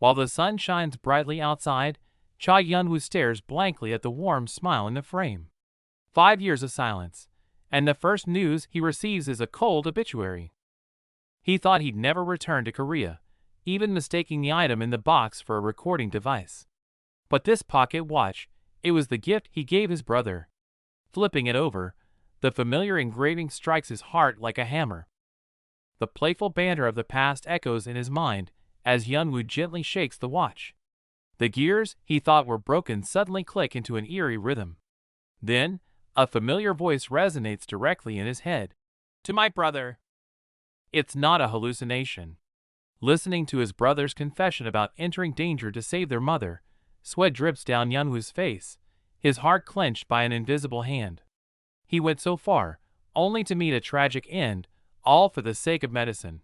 While the sun shines brightly outside, Cha Yunwoo stares blankly at the warm smile in the frame. 5 years of silence, and the first news he receives is a cold obituary. He thought he'd never return to Korea, even mistaking the item in the box for a recording device. But this pocket watch, it was the gift he gave his brother. Flipping it over, the familiar engraving strikes his heart like a hammer. The playful banter of the past echoes in his mind as Yunwoo gently shakes the watch. The gears he thought were broken suddenly click into an eerie rhythm. Then, a familiar voice resonates directly in his head. To my brother. It's not a hallucination. Listening to his brother's confession about entering danger to save their mother, sweat drips down Yunwoo's face, his heart clenched by an invisible hand. He went so far, only to meet a tragic end, all for the sake of medicine.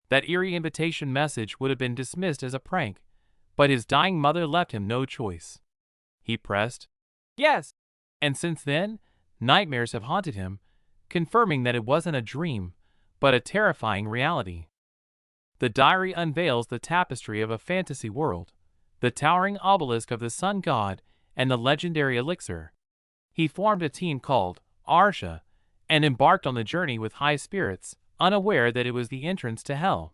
That eerie invitation message would have been dismissed as a prank, but his dying mother left him no choice. He pressed, yes, and since then, nightmares have haunted him, confirming that it wasn't a dream, but a terrifying reality. The diary unveils the tapestry of a fantasy world, the towering obelisk of the sun god, and the legendary elixir. He formed a team called Arsha, and embarked on the journey with high spirits, unaware that it was the entrance to hell.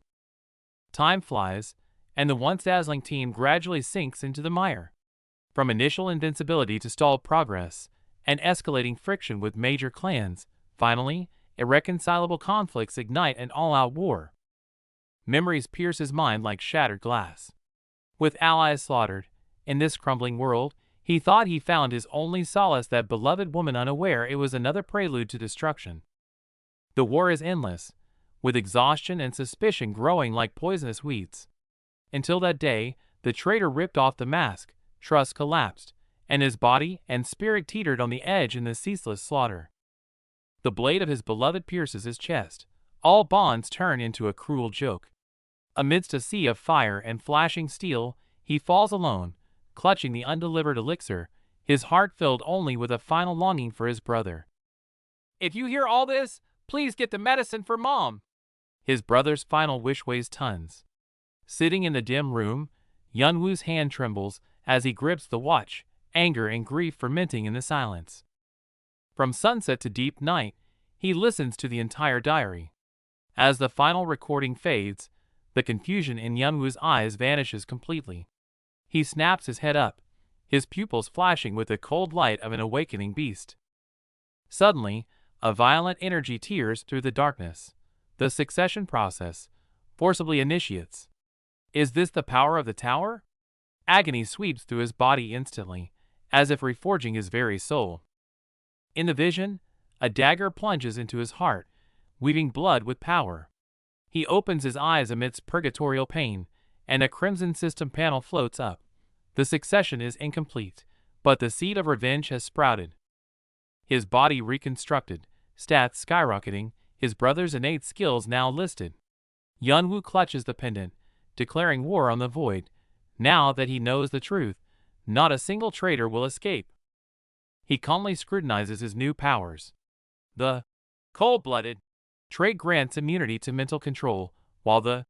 Time flies, and the once dazzling team gradually sinks into the mire. From initial invincibility to stalled progress, and escalating friction with major clans, finally, irreconcilable conflicts ignite an all-out war. Memories pierce his mind like shattered glass. With allies slaughtered, in this crumbling world, he thought he found his only solace, that beloved woman, unaware it was another prelude to destruction. The war is endless, with exhaustion and suspicion growing like poisonous weeds. Until that day, the traitor ripped off the mask, trust collapsed, and his body and spirit teetered on the edge in the ceaseless slaughter. The blade of his beloved pierces his chest. All bonds turn into a cruel joke. Amidst a sea of fire and flashing steel, he falls alone, clutching the undelivered elixir, his heart filled only with a final longing for his brother. If you hear all this, please get the medicine for Mom. His brother's final wish weighs tons. Sitting in the dim room, Yunwoo's hand trembles as he grips the watch, anger and grief fermenting in the silence. From sunset to deep night, he listens to the entire diary. As the final recording fades, the confusion in Yunwoo's eyes vanishes completely. He snaps his head up, his pupils flashing with the cold light of an awakening beast. Suddenly, a violent energy tears through the darkness. The succession process forcibly initiates. Is this the power of the tower? Agony sweeps through his body instantly, as if reforging his very soul. In the vision, a dagger plunges into his heart, weaving blood with power. He opens his eyes amidst purgatorial pain, and a crimson system panel floats up. The succession is incomplete, but the seed of revenge has sprouted. His body reconstructed, stats skyrocketing, his brother's innate skills now listed. Yunwoo clutches the pendant, declaring war on the void. Now that he knows the truth, not a single traitor will escape. He calmly scrutinizes his new powers. The cold-blooded trait grants immunity to mental control, while the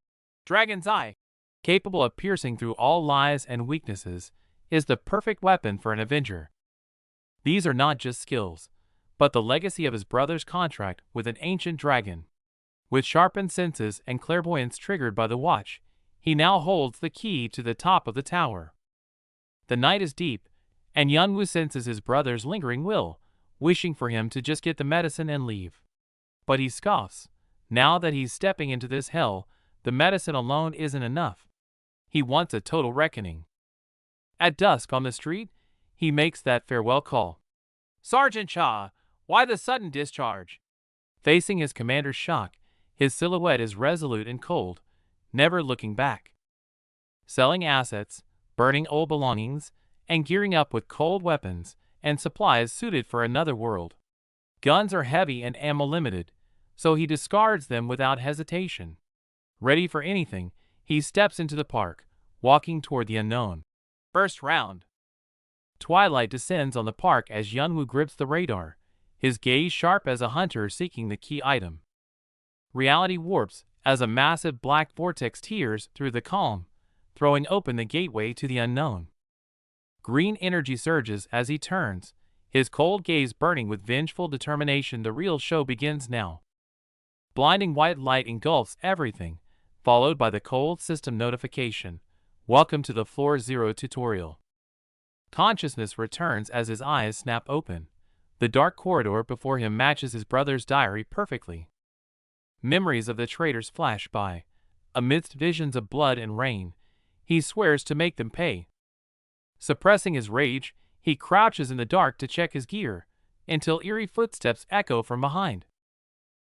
Dragon's Eye, capable of piercing through all lies and weaknesses, is the perfect weapon for an Avenger. These are not just skills, but the legacy of his brother's contract with an ancient dragon. With sharpened senses and clairvoyance triggered by the watch, he now holds the key to the top of the tower. The night is deep, and Yunwoo senses his brother's lingering will, wishing for him to just get the medicine and leave. But he scoffs. Now that he's stepping into this hell, the medicine alone isn't enough. He wants a total reckoning. At dusk on the street, he makes that farewell call. Sergeant Cha, why the sudden discharge? Facing his commander's shock, his silhouette is resolute and cold, never looking back. Selling assets, burning old belongings, and gearing up with cold weapons and supplies suited for another world. Guns are heavy and ammo limited, so he discards them without hesitation. Ready for anything, he steps into the park, walking toward the unknown. First round. Twilight descends on the park as Yunwoo grips the radar, his gaze sharp as a hunter seeking the key item. Reality warps as a massive black vortex tears through the calm, throwing open the gateway to the unknown. Green energy surges as he turns, his cold gaze burning with vengeful determination. The real show begins now. Blinding white light engulfs everything, followed by the cold system notification. Welcome to the Floor Zero tutorial. Consciousness returns as his eyes snap open. The dark corridor before him matches his brother's diary perfectly. Memories of the traitors flash by. Amidst visions of blood and rain, he swears to make them pay. Suppressing his rage, he crouches in the dark to check his gear, until eerie footsteps echo from behind.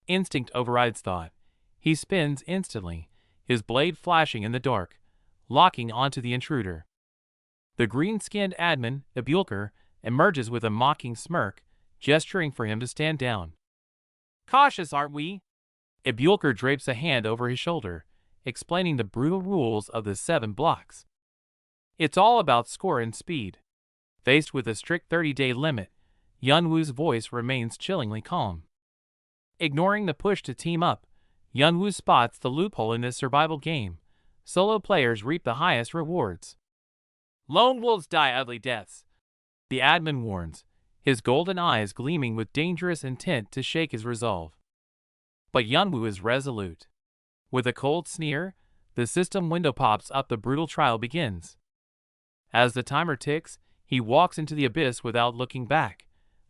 Instinct overrides thought. He spins instantly, his blade flashing in the dark, locking onto the intruder. The green-skinned admin, Ebulker, emerges with a mocking smirk, gesturing for him to stand down. Cautious, aren't we? Ebulker drapes a hand over his shoulder, explaining the brutal rules of the 7 blocks. It's all about score and speed. Faced with a strict 30-day limit, Yunwoo's voice remains chillingly calm. Ignoring the push to team up, Yunwoo spots the loophole in this survival game. Solo players reap the highest rewards. Lone wolves die ugly deaths, the admin warns, his golden eyes gleaming with dangerous intent to shake his resolve. But Yunwoo is resolute. With a cold sneer, the system window pops up. The brutal trial begins. As the timer ticks, he walks into the abyss without looking back,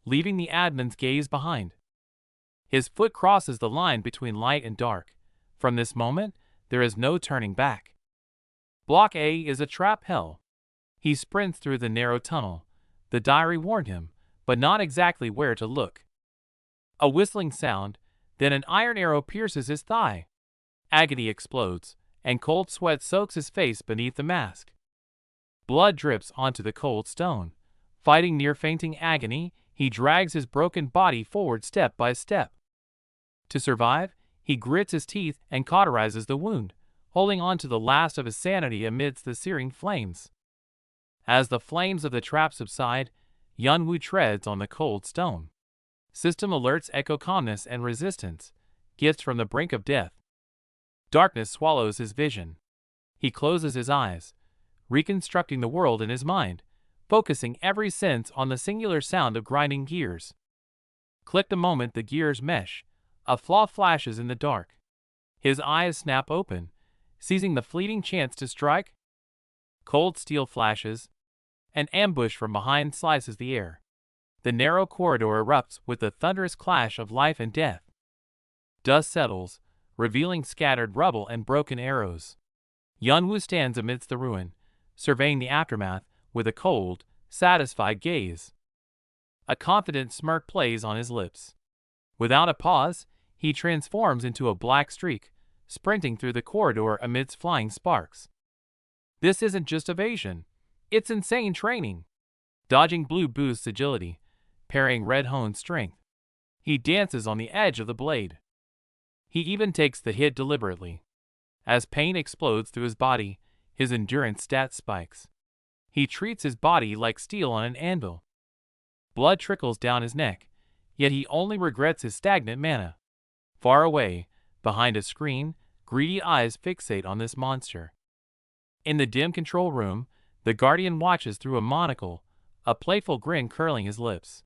leaving the admin's gaze behind. His foot crosses the line between light and dark. From this moment, there is no turning back. Block A is a trap hell. He sprints through the narrow tunnel. The diary warned him, but not exactly where to look. A whistling sound, then an iron arrow pierces his thigh. Agony explodes, and cold sweat soaks his face beneath the mask. Blood drips onto the cold stone. Fighting near fainting agony, he drags his broken body forward step by step. To survive, he grits his teeth and cauterizes the wound, holding on to the last of his sanity amidst the searing flames. As the flames of the trap subside, Yunwoo treads on the cold stone. System alerts echo calmness and resistance, gifts from the brink of death. Darkness swallows his vision. He closes his eyes, reconstructing the world in his mind, focusing every sense on the singular sound of grinding gears. Click the moment the gears mesh, a flaw flashes in the dark. His eyes snap open, seizing the fleeting chance to strike. Cold steel flashes. An ambush from behind slices the air. The narrow corridor erupts with the thunderous clash of life and death. Dust settles, revealing scattered rubble and broken arrows. Yunwoo stands amidst the ruin, surveying the aftermath with a cold, satisfied gaze. A confident smirk plays on his lips. Without a pause, he transforms into a black streak, sprinting through the corridor amidst flying sparks. This isn't just evasion, it's insane training. Dodging blue boosts agility, parrying red hones strength. He dances on the edge of the blade. He even takes the hit deliberately. As pain explodes through his body, his endurance stat spikes. He treats his body like steel on an anvil. Blood trickles down his neck, yet he only regrets his stagnant mana. Far away, behind a screen, greedy eyes fixate on this monster. In the dim control room, the Guardian watches through a monocle, a playful grin curling his lips.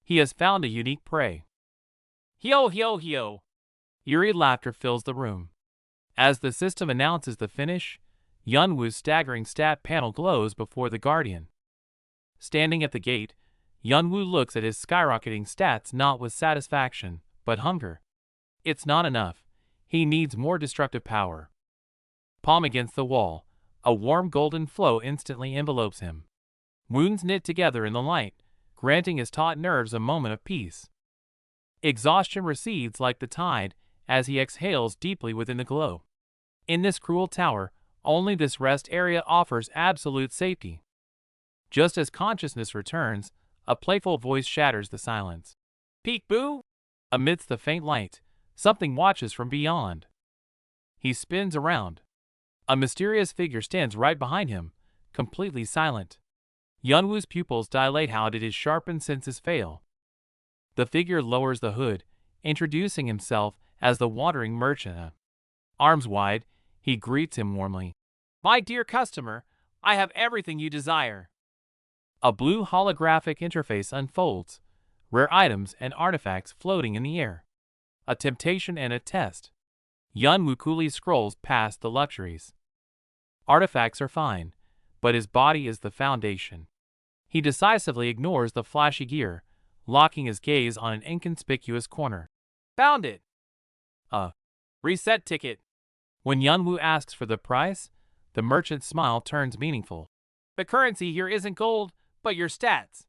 He has found a unique prey. Hyo hyo hyo! Eerie laughter fills the room. As the system announces the finish, Yunwoo's staggering stat panel glows before the Guardian. Standing at the gate, Yunwoo looks at his skyrocketing stats not with satisfaction, but hunger. It's not enough. He needs more destructive power. Palm against the wall, a warm golden flow instantly envelopes him. Wounds knit together in the light, granting his taut nerves a moment of peace. Exhaustion recedes like the tide as he exhales deeply within the glow. In this cruel tower, only this rest area offers absolute safety. Just as consciousness returns, a playful voice shatters the silence. Peek-boo! Amidst the faint light, something watches from beyond. He spins around. A mysterious figure stands right behind him, completely silent. Yunwoo's pupils dilate. How did his sharpened senses fail? The figure lowers the hood, introducing himself as the wandering merchant. Arms wide, he greets him warmly. My dear customer, I have everything you desire. A blue holographic interface unfolds, rare items and artifacts floating in the air. A temptation and a test. Yunwoo coolly scrolls past the luxuries. Artifacts are fine, but his body is the foundation. He decisively ignores the flashy gear, locking his gaze on an inconspicuous corner. Found it! A reset ticket. When Yunwoo asks for the price, the merchant's smile turns meaningful. The currency here isn't gold, but your stats.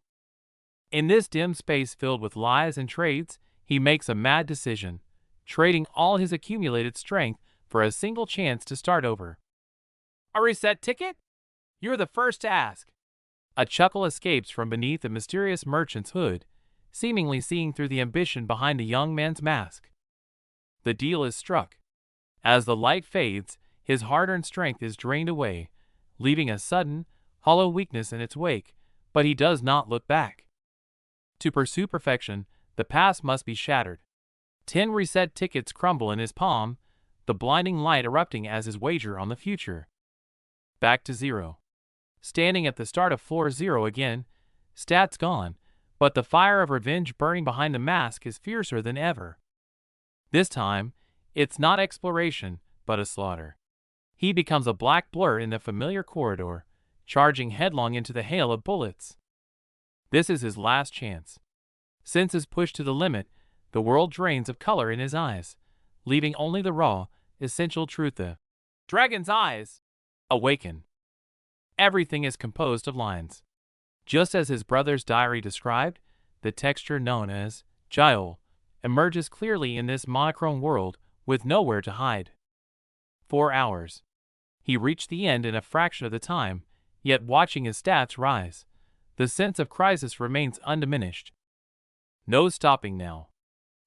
In this dim space filled with lies and trades, he makes a mad decision, trading all his accumulated strength for a single chance to start over. A reset ticket? You're the first to ask. A chuckle escapes from beneath the mysterious merchant's hood, seemingly seeing through the ambition behind the young man's mask. The deal is struck. As the light fades, his hard-earned strength is drained away, leaving a sudden, hollow weakness in its wake, but he does not look back. To pursue perfection, the past must be shattered. 10 reset tickets crumble in his palm, the blinding light erupting as his wager on the future. Back to zero. Standing at the start of floor 0 again, stats gone, but the fire of revenge burning behind the mask is fiercer than ever. This time, it's not exploration, but a slaughter. He becomes a black blur in the familiar corridor, charging headlong into the hail of bullets. This is his last chance. Senses pushed to the limit, the world drains of color in his eyes, leaving only the raw, essential truth. The dragon's eyes awaken. Everything is composed of lines. Just as his brother's diary described, the texture known as Yahello emerges clearly in this monochrome world with nowhere to hide. 4 hours. He reached the end in a fraction of the time, yet watching his stats rise, the sense of crisis remains undiminished. No stopping now.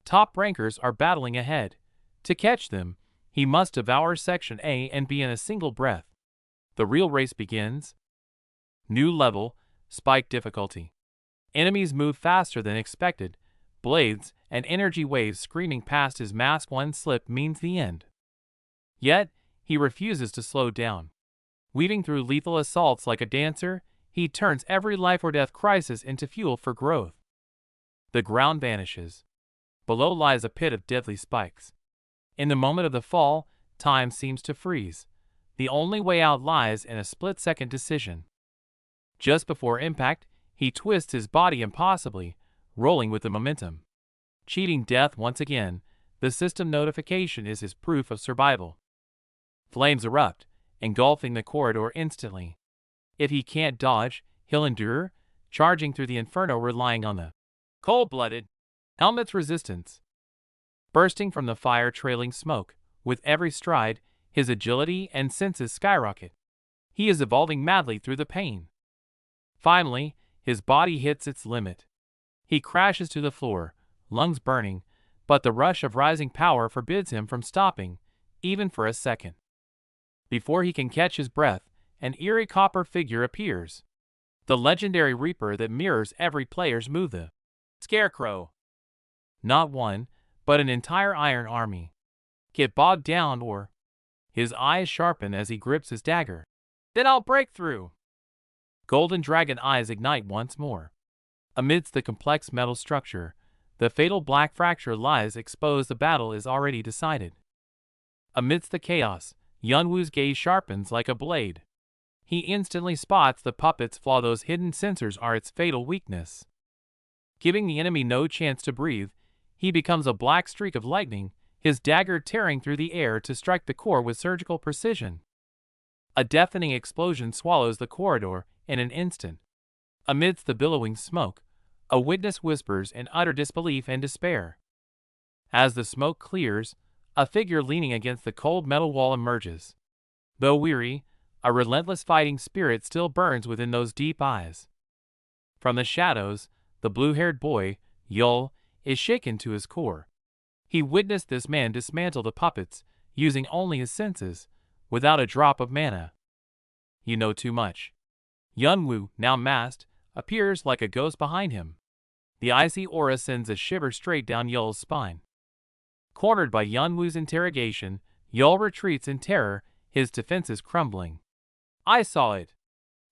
Top rankers are battling ahead. To catch them, he must devour Section A and B in a single breath. The real race begins. New level, spike difficulty. Enemies move faster than expected, blades and energy waves screaming past his mask. One slip means the end. Yet, he refuses to slow down. Weaving through lethal assaults like a dancer, he turns every life or death crisis into fuel for growth. The ground vanishes. Below lies a pit of deadly spikes. In the moment of the fall, time seems to freeze. The only way out lies in a split-second decision. Just before impact, he twists his body impossibly, rolling with the momentum. Cheating death once again, the system notification is his proof of survival. Flames erupt, engulfing the corridor instantly. If he can't dodge, he'll endure, charging through the inferno relying on the cold-blooded helmet's resistance. Bursting from the fire-trailing smoke, with every stride, his agility and senses skyrocket. He is evolving madly through the pain. Finally, his body hits its limit. He crashes to the floor, lungs burning, but the rush of rising power forbids him from stopping, even for a second. Before he can catch his breath, an eerie copper figure appears. The legendary Reaper that mirrors every player's move. The Scarecrow. Not one, but an entire iron army. Get bogged down or... His eyes sharpen as he grips his dagger. Then I'll break through. Golden dragon eyes ignite once more. Amidst the complex metal structure, the fatal black fracture lies exposed. The battle is already decided. Amidst the chaos, Yunwoo's gaze sharpens like a blade. He instantly spots the puppet's flaw. Those hidden sensors are its fatal weakness. Giving the enemy no chance to breathe, he becomes a black streak of lightning, his dagger tearing through the air to strike the core with surgical precision. A deafening explosion swallows the corridor in an instant. Amidst the billowing smoke, a witness whispers in utter disbelief and despair. As the smoke clears, a figure leaning against the cold metal wall emerges. Though weary, a relentless fighting spirit still burns within those deep eyes. From the shadows, the blue-haired boy, Yahello, is shaken to his core. He witnessed this man dismantle the puppets, using only his senses, without a drop of mana. You know too much. Yunwoo, now masked, appears like a ghost behind him. The icy aura sends a shiver straight down Yahello's spine. Cornered by Yunwoo's interrogation, Yahello retreats in terror, his defenses crumbling. I saw it.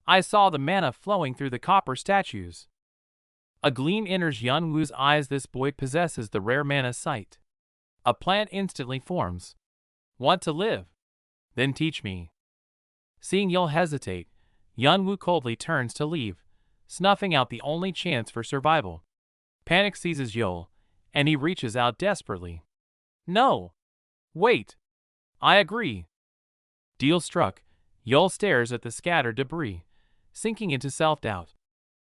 I saw the mana flowing through the copper statues. A gleam enters Yunwoo's eyes. This boy possesses the rare mana sight. A plant instantly forms. Want to live? Then teach me. Seeing Yul hesitate, Yunwoo coldly turns to leave, snuffing out the only chance for survival. Panic seizes Yul, and he reaches out desperately. No! Wait! I agree. Deal struck, Yul stares at the scattered debris, sinking into self-doubt.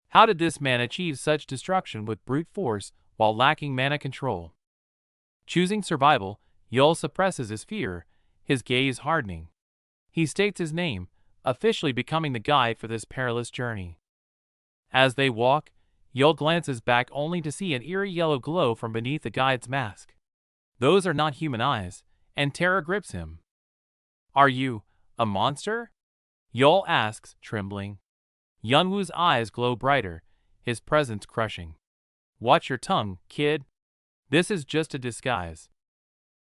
How did this man achieve such destruction with brute force while lacking mana control? Choosing survival, Yul suppresses his fear, his gaze hardening. He states his name, officially becoming the guide for this perilous journey. As they walk, Yul glances back only to see an eerie yellow glow from beneath the guide's mask. Those are not human eyes, and terror grips him. Are you a monster? Yul asks, trembling. Yunwoo's eyes glow brighter, his presence crushing. Watch your tongue, kid. This is just a disguise.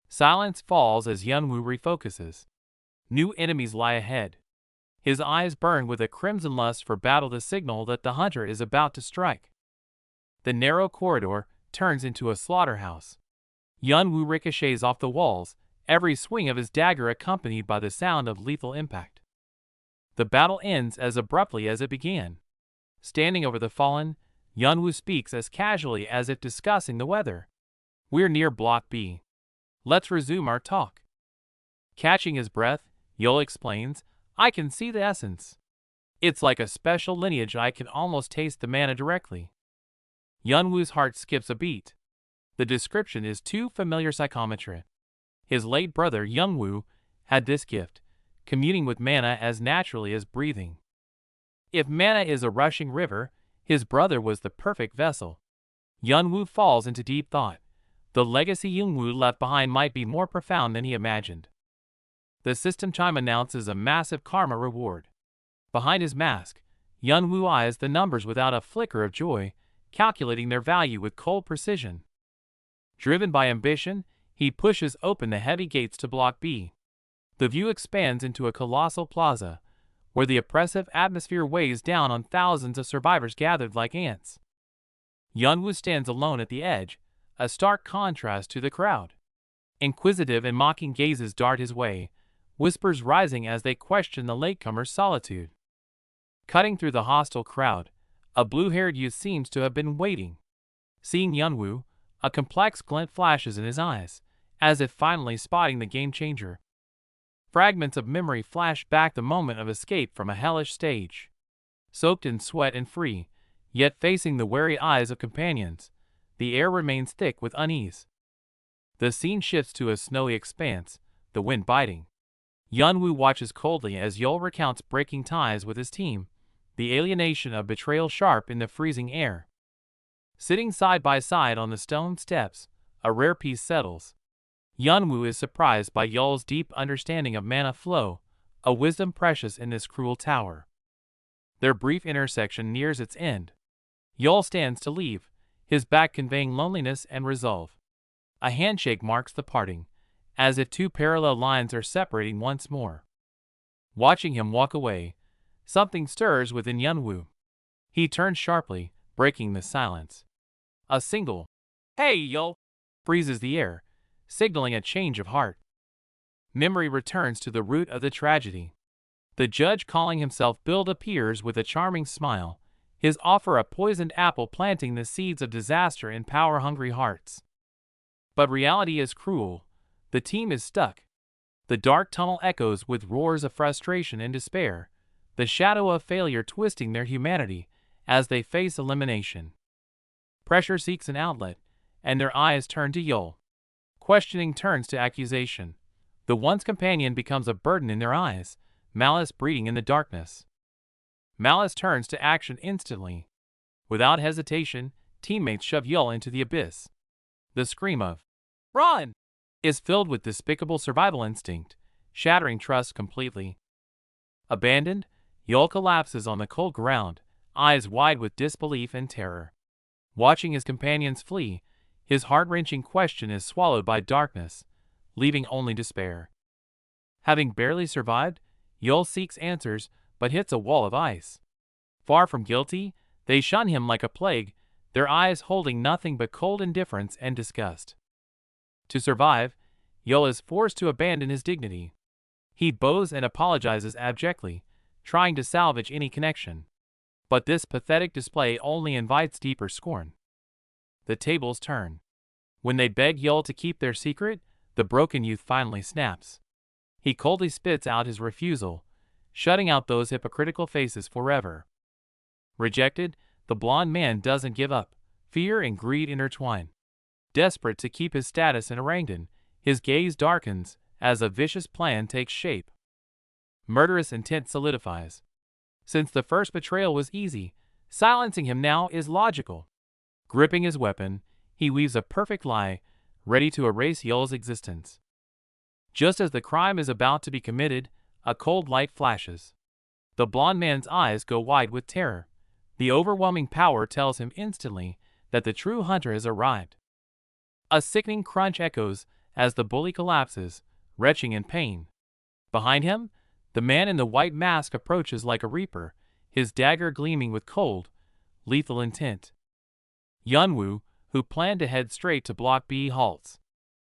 Silence falls as Yunwoo refocuses. New enemies lie ahead. His eyes burn with a crimson lust for battle, the signal that the hunter is about to strike. The narrow corridor turns into a slaughterhouse. Yunwoo ricochets off the walls, every swing of his dagger accompanied by the sound of lethal impact. The battle ends as abruptly as it began. Standing over the fallen, Yunwoo speaks as casually as if discussing the weather. We're near Block B. Let's resume our talk. Catching his breath, Yul explains, I can see the essence. It's like a special lineage. I can almost taste the mana directly. Yunwoo's heart skips a beat. The description is too familiar. Psychometry. His late brother Yunwoo had this gift, communing with mana as naturally as breathing. If mana is a rushing river, his brother was the perfect vessel. Yunwoo falls into deep thought. The legacy Yunwoo left behind might be more profound than he imagined. The system chime announces a massive karma reward. Behind his mask, Yunwoo eyes the numbers without a flicker of joy, calculating their value with cold precision. Driven by ambition, he pushes open the heavy gates to Block B. The view expands into a colossal plaza, where the oppressive atmosphere weighs down on thousands of survivors gathered like ants. Yunwoo stands alone at the edge, a stark contrast to the crowd. Inquisitive and mocking gazes dart his way, whispers rising as they question the latecomer's solitude. Cutting through the hostile crowd, a blue-haired youth seems to have been waiting. Seeing Yunwoo, a complex glint flashes in his eyes, as if finally spotting the game-changer. Fragments of memory flash back the moment of escape from a hellish stage. Soaked in sweat and free, yet facing the wary eyes of companions, the air remains thick with unease. The scene shifts to a snowy expanse, the wind biting. Yunwoo watches coldly as Yul recounts breaking ties with his team, the alienation of betrayal sharp in the freezing air. Sitting side by side on the stone steps, a rare peace settles. Yunwoo is surprised by Yul's deep understanding of mana flow, a wisdom precious in this cruel tower. Their brief intersection nears its end. Yul stands to leave, his back conveying loneliness and resolve. A handshake marks the parting, as if two parallel lines are separating once more. Watching him walk away, something stirs within Yunwoo. He turns sharply, breaking the silence. A single, "Hey, Yul!" freezes the air, signaling a change of heart. Memory returns to the root of the tragedy. The judge calling himself Bill appears with a charming smile, his offer a poisoned apple planting the seeds of disaster in power-hungry hearts. But reality is cruel. The team is stuck. The dark tunnel echoes with roars of frustration and despair, the shadow of failure twisting their humanity as they face elimination. Pressure seeks an outlet, and their eyes turn to Yul. Questioning turns to accusation. The once companion becomes a burden in their eyes, malice breeding in the darkness. Malice turns to action instantly. Without hesitation, teammates shove Yul into the abyss. The scream of, "Run!" is filled with despicable survival instinct, shattering trust completely. Abandoned, Yul collapses on the cold ground, eyes wide with disbelief and terror. Watching his companions flee, his heart-wrenching question is swallowed by darkness, leaving only despair. Having barely survived, Yul seeks answers, but hits a wall of ice. Far from guilty, they shun him like a plague, their eyes holding nothing but cold indifference and disgust. To survive, Yeol is forced to abandon his dignity. He bows and apologizes abjectly, trying to salvage any connection. But this pathetic display only invites deeper scorn. The tables turn. When they beg Yeol to keep their secret, the broken youth finally snaps. He coldly spits out his refusal, shutting out those hypocritical faces forever. Rejected, the blonde man doesn't give up. Fear and greed intertwine. Desperate to keep his status in Orangdan, his gaze darkens as a vicious plan takes shape. Murderous intent solidifies. Since the first betrayal was easy, silencing him now is logical. Gripping his weapon, he weaves a perfect lie, ready to erase Yeol's existence. Just as the crime is about to be committed, a cold light flashes. The blonde man's eyes go wide with terror. The overwhelming power tells him instantly that the true hunter has arrived. A sickening crunch echoes as the bully collapses, retching in pain. Behind him, the man in the white mask approaches like a reaper, his dagger gleaming with cold, lethal intent. Yeonwoo, who planned to head straight to Block B, halts.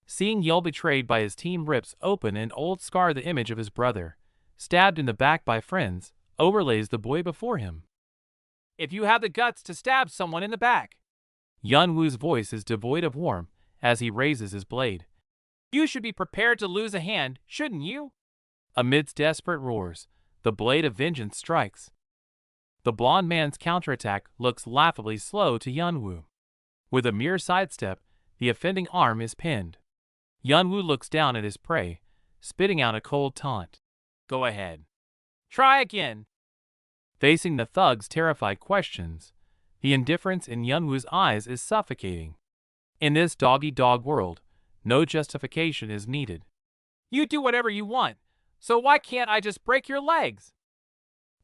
Seeing Yeol betrayed by his team rips open an old scar the image of his brother, stabbed in the back by friends, overlays the boy before him. "If you have the guts to stab someone in the back." Yeonwoo's voice is devoid of warmth as he raises his blade. "You should be prepared to lose a hand, shouldn't you?" Amidst desperate roars, the blade of vengeance strikes. The blonde man's counterattack looks laughably slow to Yeonwoo. With a mere sidestep, the offending arm is pinned. Yeonwoo looks down at his prey, spitting out a cold taunt. "Go ahead. Try again." Facing the thug's terrified questions, the indifference in Yeonwoo's eyes is suffocating. In this dog-eat-dog world, no justification is needed. "You do whatever you want, so why can't I just break your legs?"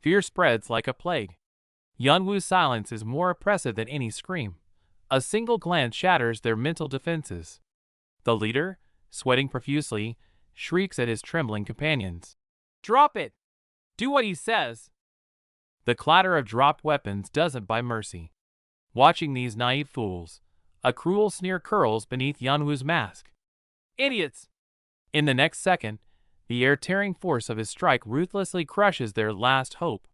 Fear spreads like a plague. Yeonwoo's silence is more oppressive than any scream. A single glance shatters their mental defenses. The leader, sweating profusely, shrieks at his trembling companions. "Drop it! Do what he says!" The clatter of dropped weapons doesn't buy mercy. Watching these naive fools, a cruel sneer curls beneath Yeonwoo's mask. "Idiots!" In the next second, the air-tearing force of his strike ruthlessly crushes their last hope.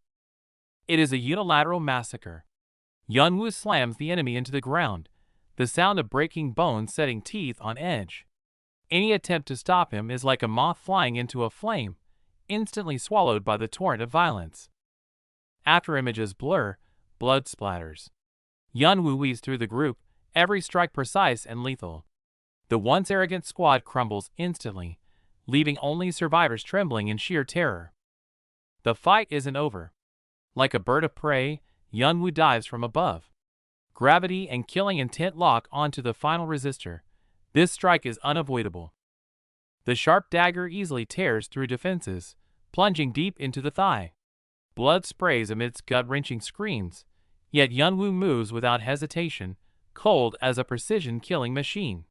It is a unilateral massacre. Yeonwoo slams the enemy into the ground, the sound of breaking bones setting teeth on edge. Any attempt to stop him is like a moth flying into a flame, instantly swallowed by the torrent of violence. After images blur, blood splatters. Yeonwoo weaves through the group, every strike precise and lethal. The once arrogant squad crumbles instantly, leaving only survivors trembling in sheer terror. The fight isn't over. Like a bird of prey, Yeonwoo dives from above. Gravity and killing intent lock onto the final resistor. This strike is unavoidable. The sharp dagger easily tears through defenses, plunging deep into the thigh. Blood sprays amidst gut-wrenching screams, yet Yeonwoo moves without hesitation, cold as a precision-killing machine.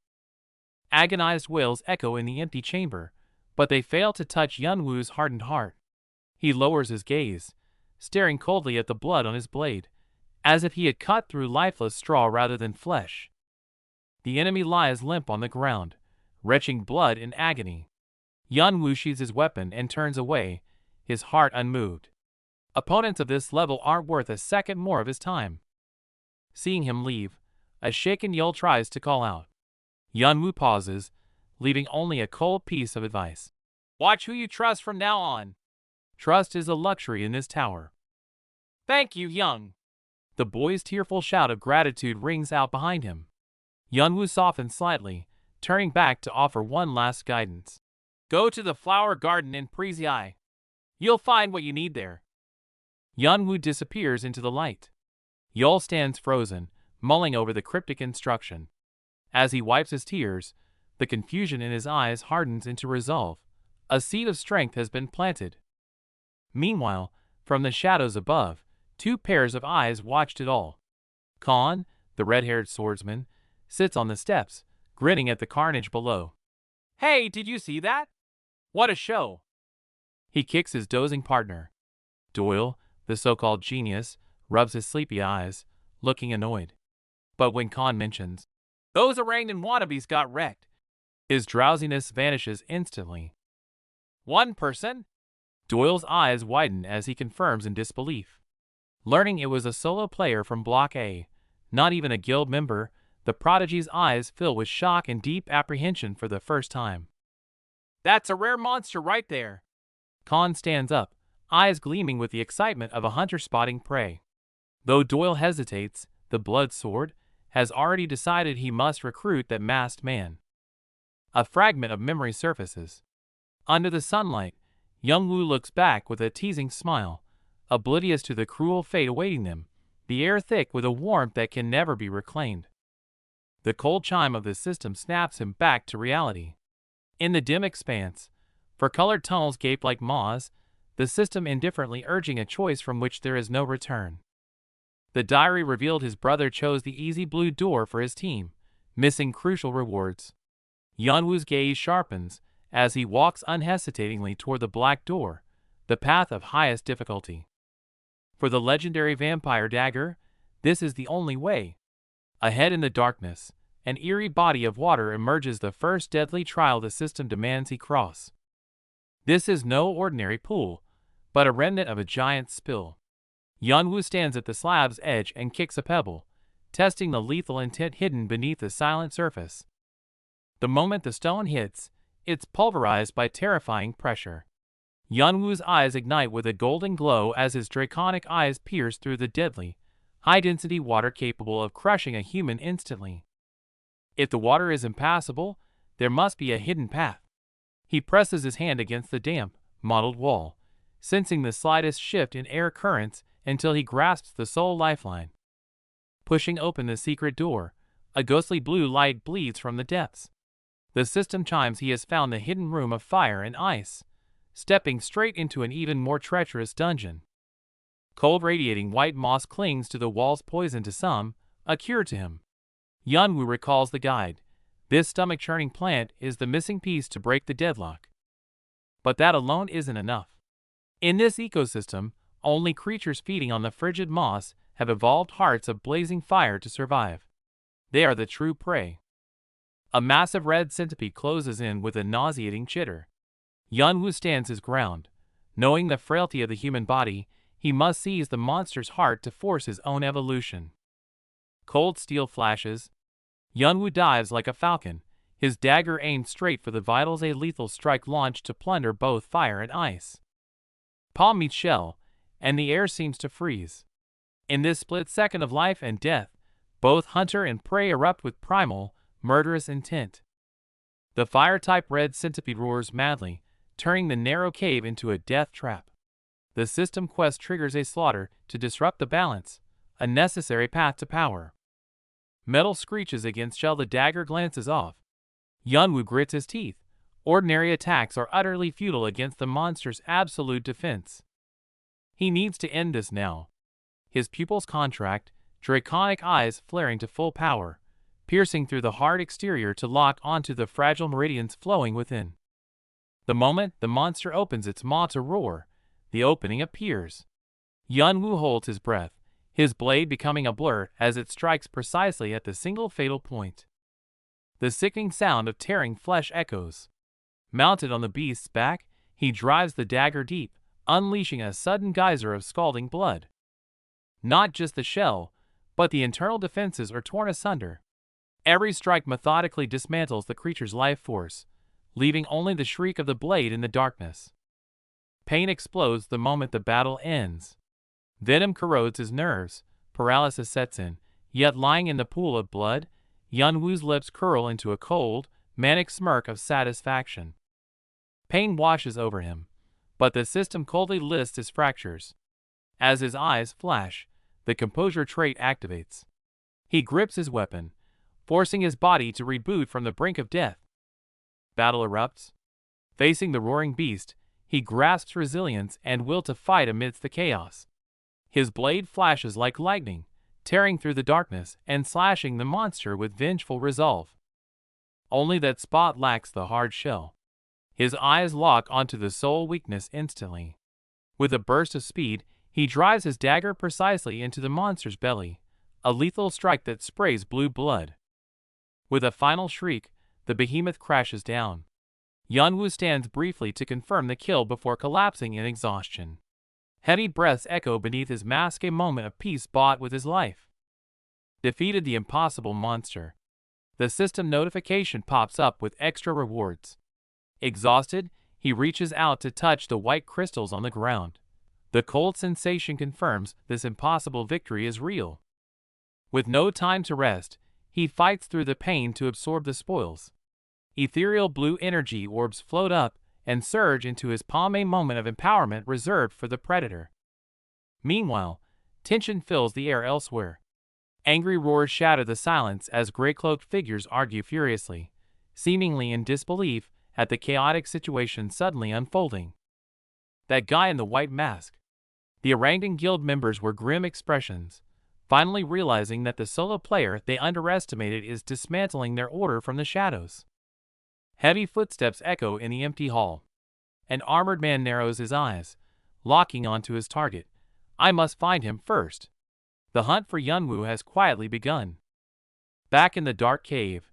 Agonized wails echo in the empty chamber, but they fail to touch Yeonwoo's hardened heart. He lowers his gaze, staring coldly at the blood on his blade, as if he had cut through lifeless straw rather than flesh. The enemy lies limp on the ground, retching blood in agony. Yeonwoo sheathes his weapon and turns away, his heart unmoved. Opponents of this level aren't worth a second more of his time. Seeing him leave, a shaken Yeol tries to call out. Yeonwoo pauses, leaving only a cold piece of advice. "Watch who you trust from now on." Trust is a luxury in this tower. "Thank you, Young." The boy's tearful shout of gratitude rings out behind him. Yeonwoo softens slightly, turning back to offer one last guidance. "Go to the flower garden in Prezi. You'll find what you need there." Yeonwoo disappears into the light. Yeol stands frozen, mulling over the cryptic instruction. As he wipes his tears, the confusion in his eyes hardens into resolve. A seed of strength has been planted. Meanwhile, from the shadows above, two pairs of eyes watched it all. Khan, the red-haired swordsman, sits on the steps, grinning at the carnage below. "Hey, did you see that? What a show!" He kicks his dozing partner. Doyle, the so-called genius, rubs his sleepy eyes, looking annoyed. But when Khan mentions, "Those Orangutan wannabes got wrecked," his drowsiness vanishes instantly. "One person?" Doyle's eyes widen as he confirms in disbelief. Learning it was a solo player from Block A, not even a guild member, the prodigy's eyes fill with shock and deep apprehension for the first time. "That's a rare monster right there." Khan stands up, eyes gleaming with the excitement of a hunter spotting prey. Though Doyle hesitates, the blood sword has already decided he must recruit that masked man. A fragment of memory surfaces. Under the sunlight, Young Woo looks back with a teasing smile, oblivious to the cruel fate awaiting them, the air thick with a warmth that can never be reclaimed. The cold chime of the system snaps him back to reality. In the dim expanse, for colored tunnels gape like maws, the system indifferently urging a choice from which there is no return. The diary revealed his brother chose the easy blue door for his team, missing crucial rewards. Yeonwoo's gaze sharpens as he walks unhesitatingly toward the black door, the path of highest difficulty. For the legendary vampire dagger, this is the only way. Ahead in the darkness, an eerie body of water emerges, the first deadly trial the system demands he cross. This is no ordinary pool, but a remnant of a giant spill. Yeonwoo stands at the slab's edge and kicks a pebble, testing the lethal intent hidden beneath the silent surface. The moment the stone hits, it's pulverized by terrifying pressure. Yeonwoo's eyes ignite with a golden glow as his draconic eyes pierce through the deadly, high-density water capable of crushing a human instantly. If the water is impassable, there must be a hidden path. He presses his hand against the damp, mottled wall, sensing the slightest shift in air currents until he grasps the sole lifeline. Pushing open the secret door, a ghostly blue light bleeds from the depths. The system chimes he has found the hidden room of fire and ice, stepping straight into an even more treacherous dungeon. Cold radiating white moss clings to the walls, poison to some, a cure to him. Yeonwoo recalls the guide. This stomach-churning plant is the missing piece to break the deadlock. But that alone isn't enough. In this ecosystem, only creatures feeding on the frigid moss have evolved hearts of blazing fire to survive. They are the true prey. A massive red centipede closes in with a nauseating chitter. Yeonwoo stands his ground. Knowing the frailty of the human body, he must seize the monster's heart to force his own evolution. Cold steel flashes. Yeonwoo dives like a falcon, his dagger aimed straight for the vitals, a lethal strike launched to plunder both fire and ice. Palm meets shell, and the air seems to freeze. In this split second of life and death, both hunter and prey erupt with primal, murderous intent. The fire-type red centipede roars madly, turning the narrow cave into a death trap. The system quest triggers a slaughter to disrupt the balance, a necessary path to power. Metal screeches against shell, the dagger glances off. Yeonwoo grits his teeth. Ordinary attacks are utterly futile against the monster's absolute defense. He needs to end this now. His pupils contract, draconic eyes flaring to full power, piercing through the hard exterior to lock onto the fragile meridians flowing within. The moment the monster opens its maw to roar, the opening appears. Yeonwoo holds his breath, his blade becoming a blur as it strikes precisely at the single fatal point. The sickening sound of tearing flesh echoes. Mounted on the beast's back, he drives the dagger deep, unleashing a sudden geyser of scalding blood. Not just the shell, but the internal defenses are torn asunder. Every strike methodically dismantles the creature's life force, leaving only the shriek of the blade in the darkness. Pain explodes the moment the battle ends. Venom corrodes his nerves, paralysis sets in, yet lying in the pool of blood, Yeonwoo's lips curl into a cold, manic smirk of satisfaction. Pain washes over him, but the system coldly lists his fractures. As his eyes flash, the composure trait activates. He grips his weapon, forcing his body to reboot from the brink of death. Battle erupts. Facing the roaring beast, he grasps resilience and will to fight amidst the chaos. His blade flashes like lightning, tearing through the darkness and slashing the monster with vengeful resolve. Only that spot lacks the hard shell. His eyes lock onto the soul weakness instantly. With a burst of speed, he drives his dagger precisely into the monster's belly, a lethal strike that sprays blue blood. With a final shriek, the behemoth crashes down. Yunwoo stands briefly to confirm the kill before collapsing in exhaustion. Heavy breaths echo beneath his mask, a moment of peace bought with his life. Defeated the impossible monster. The system notification pops up with extra rewards. Exhausted, he reaches out to touch the white crystals on the ground. The cold sensation confirms this impossible victory is real. With no time to rest, he fights through the pain to absorb the spoils. Ethereal blue energy orbs float up and surge into his palm, a moment of empowerment reserved for the predator. Meanwhile, tension fills the air elsewhere. Angry roars shatter the silence as gray-cloaked figures argue furiously, seemingly in disbelief at the chaotic situation suddenly unfolding. That guy in the white mask. The Orangutan Guild members were grim expressions, finally realizing that the solo player they underestimated is dismantling their order from the shadows. Heavy footsteps echo in the empty hall. An armored man narrows his eyes, locking onto his target. I must find him first. The hunt for Yunwoo has quietly begun. Back in the dark cave,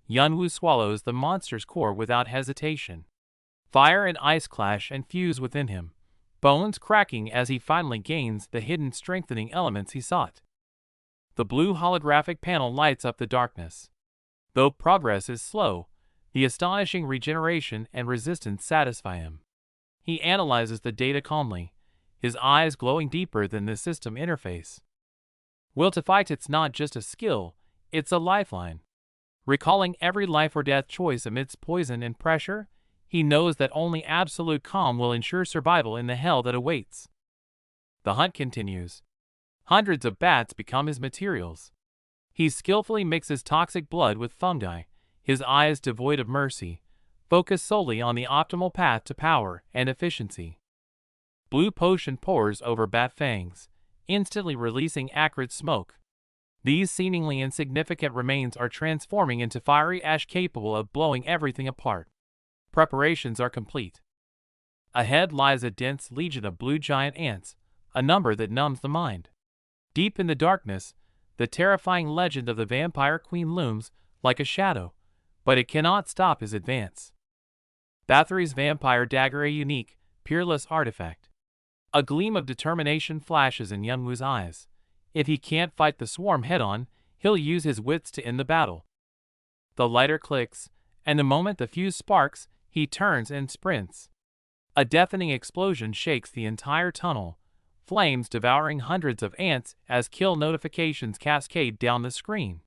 Yunwoo swallows the monster's core without hesitation. Fire and ice clash and fuse within him, bones cracking as he finally gains the hidden strengthening elements he sought. The blue holographic panel lights up the darkness. Though progress is slow, the astonishing regeneration and resistance satisfy him. He analyzes the data calmly, his eyes glowing deeper than the system interface. Will to fight, it's not just a skill, it's a lifeline. Recalling every life or death choice amidst poison and pressure, he knows that only absolute calm will ensure survival in the hell that awaits. The hunt continues. Hundreds of bats become his materials. He skillfully mixes toxic blood with fungi, his eyes devoid of mercy, focused solely on the optimal path to power and efficiency. Blue potion pours over bat fangs, instantly releasing acrid smoke. These seemingly insignificant remains are transforming into fiery ash capable of blowing everything apart. Preparations are complete. Ahead lies a dense legion of blue giant ants, a number that numbs the mind. Deep in the darkness, the terrifying legend of the Vampire Queen looms like a shadow, but it cannot stop his advance. Bathory's vampire dagger, a unique, peerless artifact. A gleam of determination flashes in Yunwoo's eyes. If he can't fight the swarm head-on, he'll use his wits to end the battle. The lighter clicks, and the moment the fuse sparks, he turns and sprints. A deafening explosion shakes the entire tunnel, flames devouring hundreds of ants as kill notifications cascade down the screen.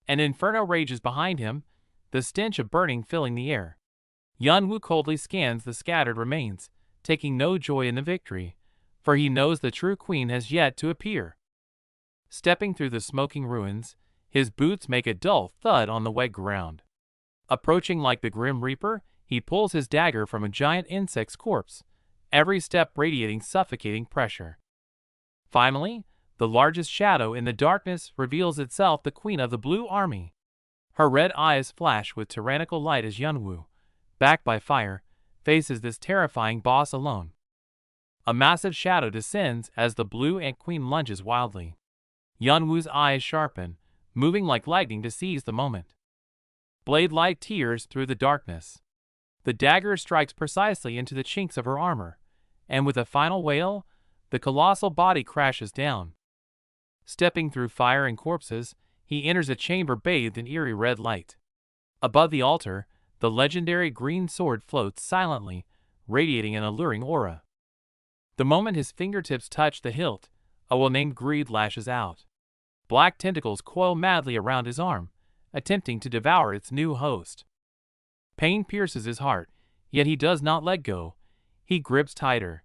An inferno rages behind him, the stench of burning filling the air. Yunwoo coldly scans the scattered remains, taking no joy in the victory, for he knows the true queen has yet to appear. Stepping through the smoking ruins, his boots make a dull thud on the wet ground. Approaching like the Grim Reaper, he pulls his dagger from a giant insect's corpse, every step radiating suffocating pressure. Finally, the largest shadow in the darkness reveals itself, the queen of the Blue Army. Her red eyes flash with tyrannical light as Yunwoo, backed by fire, faces this terrifying boss alone. A massive shadow descends as the Blue Ant Queen lunges wildly. Yunwoo's eyes sharpen, moving like lightning to seize the moment. Blade light tears through the darkness. The dagger strikes precisely into the chinks of her armor, and with a final wail, the colossal body crashes down. Stepping through fire and corpses, he enters a chamber bathed in eerie red light. Above the altar, the legendary green sword floats silently, radiating an alluring aura. The moment his fingertips touch the hilt, a well-named greed lashes out. Black tentacles coil madly around his arm, attempting to devour its new host. Pain pierces his heart, yet he does not let go. He grips tighter.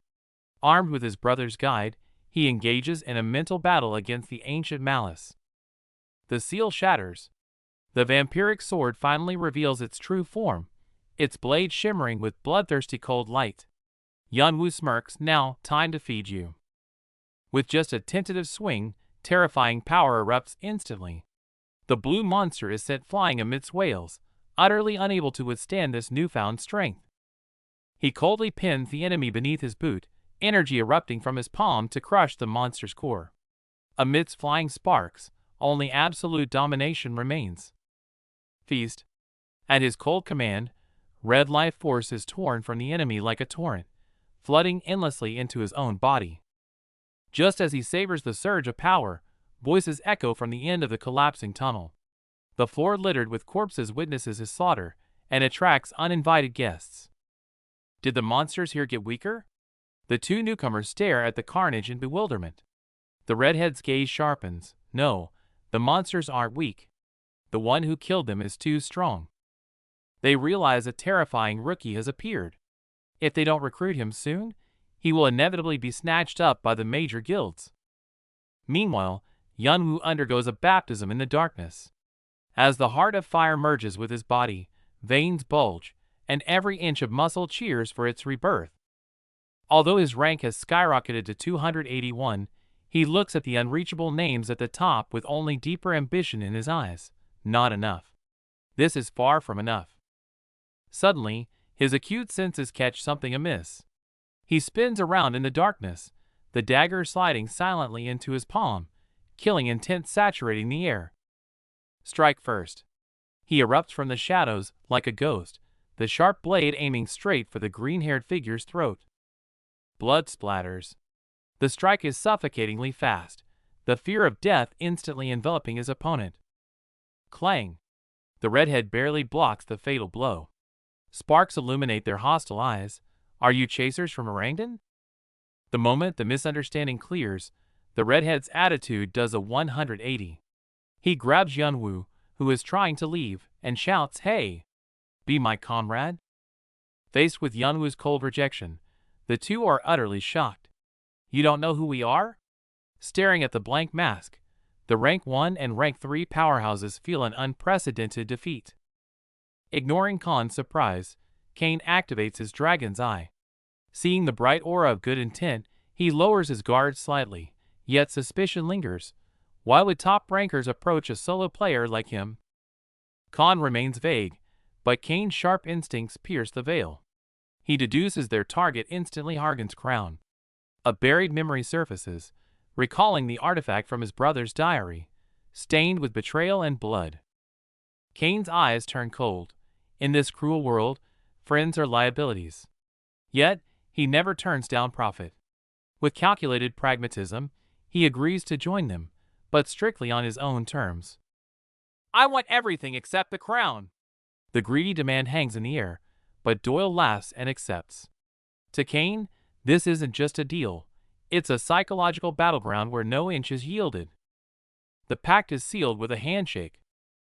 Armed with his brother's guide, he engages in a mental battle against the ancient malice. The seal shatters. The vampiric sword finally reveals its true form, its blade shimmering with bloodthirsty cold light. Yunwoo smirks, now, time to feed you. With just a tentative swing, terrifying power erupts instantly. The blue monster is sent flying amidst wails, utterly unable to withstand this newfound strength. He coldly pins the enemy beneath his boot, energy erupting from his palm to crush the monster's core. Amidst flying sparks, only absolute domination remains. Feast. At his cold command, red life force is torn from the enemy like a torrent, flooding endlessly into his own body. Just as he savors the surge of power, voices echo from the end of the collapsing tunnel. The floor littered with corpses witnesses his slaughter and attracts uninvited guests. Did the monsters here get weaker? The two newcomers stare at the carnage in bewilderment. The redhead's gaze sharpens. No, the monsters aren't weak. The one who killed them is too strong. They realize a terrifying rookie has appeared. If they don't recruit him soon, he will inevitably be snatched up by the major guilds. Meanwhile, Yanwu undergoes a baptism in the darkness. As the heart of fire merges with his body, veins bulge, and every inch of muscle cheers for its rebirth. Although his rank has skyrocketed to 281, he looks at the unreachable names at the top with only deeper ambition in his eyes. Not enough. This is far from enough. Suddenly, his acute senses catch something amiss. He spins around in the darkness, the dagger sliding silently into his palm, killing intent saturating the air. Strike first. He erupts from the shadows like a ghost, the sharp blade aiming straight for the green-haired figure's throat. Blood splatters. The strike is suffocatingly fast, the fear of death instantly enveloping his opponent. Clang. The redhead barely blocks the fatal blow. Sparks illuminate their hostile eyes. Are you chasers from Orangdan? The moment the misunderstanding clears, the redhead's attitude does a 180. He grabs Yanwu, who is trying to leave, and shouts, "Hey! Be my comrade?" Faced with Yanwu's cold rejection, the two are utterly shocked. You don't know who we are? Staring at the blank mask, the Rank 1 and Rank 3 powerhouses feel an unprecedented defeat. Ignoring Khan's surprise, Kane activates his dragon's eye. Seeing the bright aura of good intent, he lowers his guard slightly, yet suspicion lingers. Why would top rankers approach a solo player like him? Khan remains vague, but Kane's sharp instincts pierce the veil. He deduces their target instantly Hargan's crown. A buried memory surfaces, recalling the artifact from his brother's diary, stained with betrayal and blood. Kane's eyes turn cold. In this cruel world, friends are liabilities. Yet, he never turns down profit. With calculated pragmatism, he agrees to join them, but strictly on his own terms. I want everything except the crown. The greedy demand hangs in the air, but Doyle laughs and accepts. To Kane, this isn't just a deal, it's a psychological battleground where no inch is yielded. The pact is sealed with a handshake.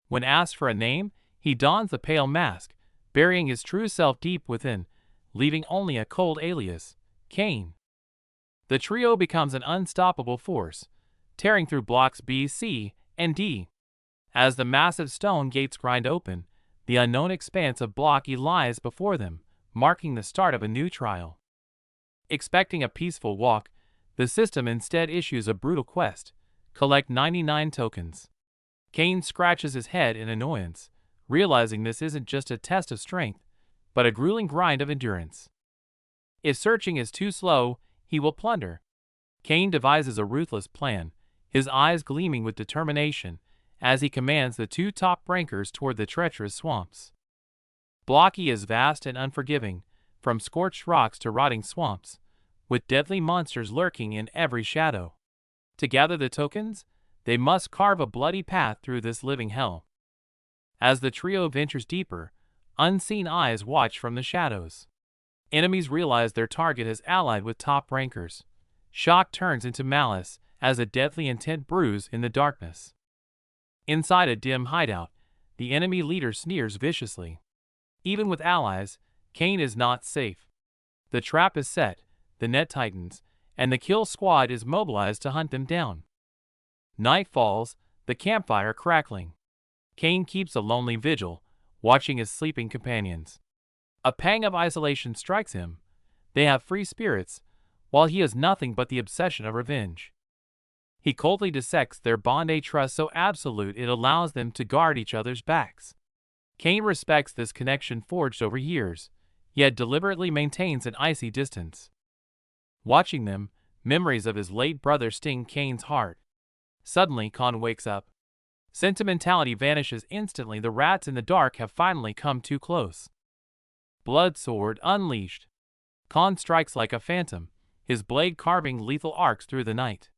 When asked for a name, he dons the pale mask, burying his true self deep within, leaving only a cold alias, Kane. The trio becomes an unstoppable force, tearing through blocks B, C, and D. As the massive stone gates grind open, the unknown expanse of Block E lies before them, marking the start of a new trial. Expecting a peaceful walk, the system instead issues a brutal quest: collect 99 tokens. Kane scratches his head in annoyance, realizing this isn't just a test of strength, but a grueling grind of endurance. If searching is too slow, he will plunder. Kane devises a ruthless plan, his eyes gleaming with determination, as he commands the two top rankers toward the treacherous swamps. Block E is vast and unforgiving, from scorched rocks to rotting swamps, with deadly monsters lurking in every shadow. To gather the tokens, they must carve a bloody path through this living hell. As the trio ventures deeper, unseen eyes watch from the shadows. Enemies realize their target has allied with top rankers. Shock turns into malice as a deadly intent brews in the darkness. Inside a dim hideout, the enemy leader sneers viciously. Even with allies, Kane is not safe. The trap is set, the net tightens, and the kill squad is mobilized to hunt them down. Night falls, the campfire crackling. Kane keeps a lonely vigil, watching his sleeping companions. A pang of isolation strikes him. They have free spirits, while he has nothing but the obsession of revenge. He coldly dissects their bond, a trust so absolute it allows them to guard each other's backs. Kane respects this connection forged over years, yet deliberately maintains an icy distance. Watching them, memories of his late brother sting Kane's heart. Suddenly, Khan wakes up. Sentimentality vanishes instantly. The rats in the dark have finally come too close. Blood sword unleashed. Khan strikes like a phantom, his blade carving lethal arcs through the night.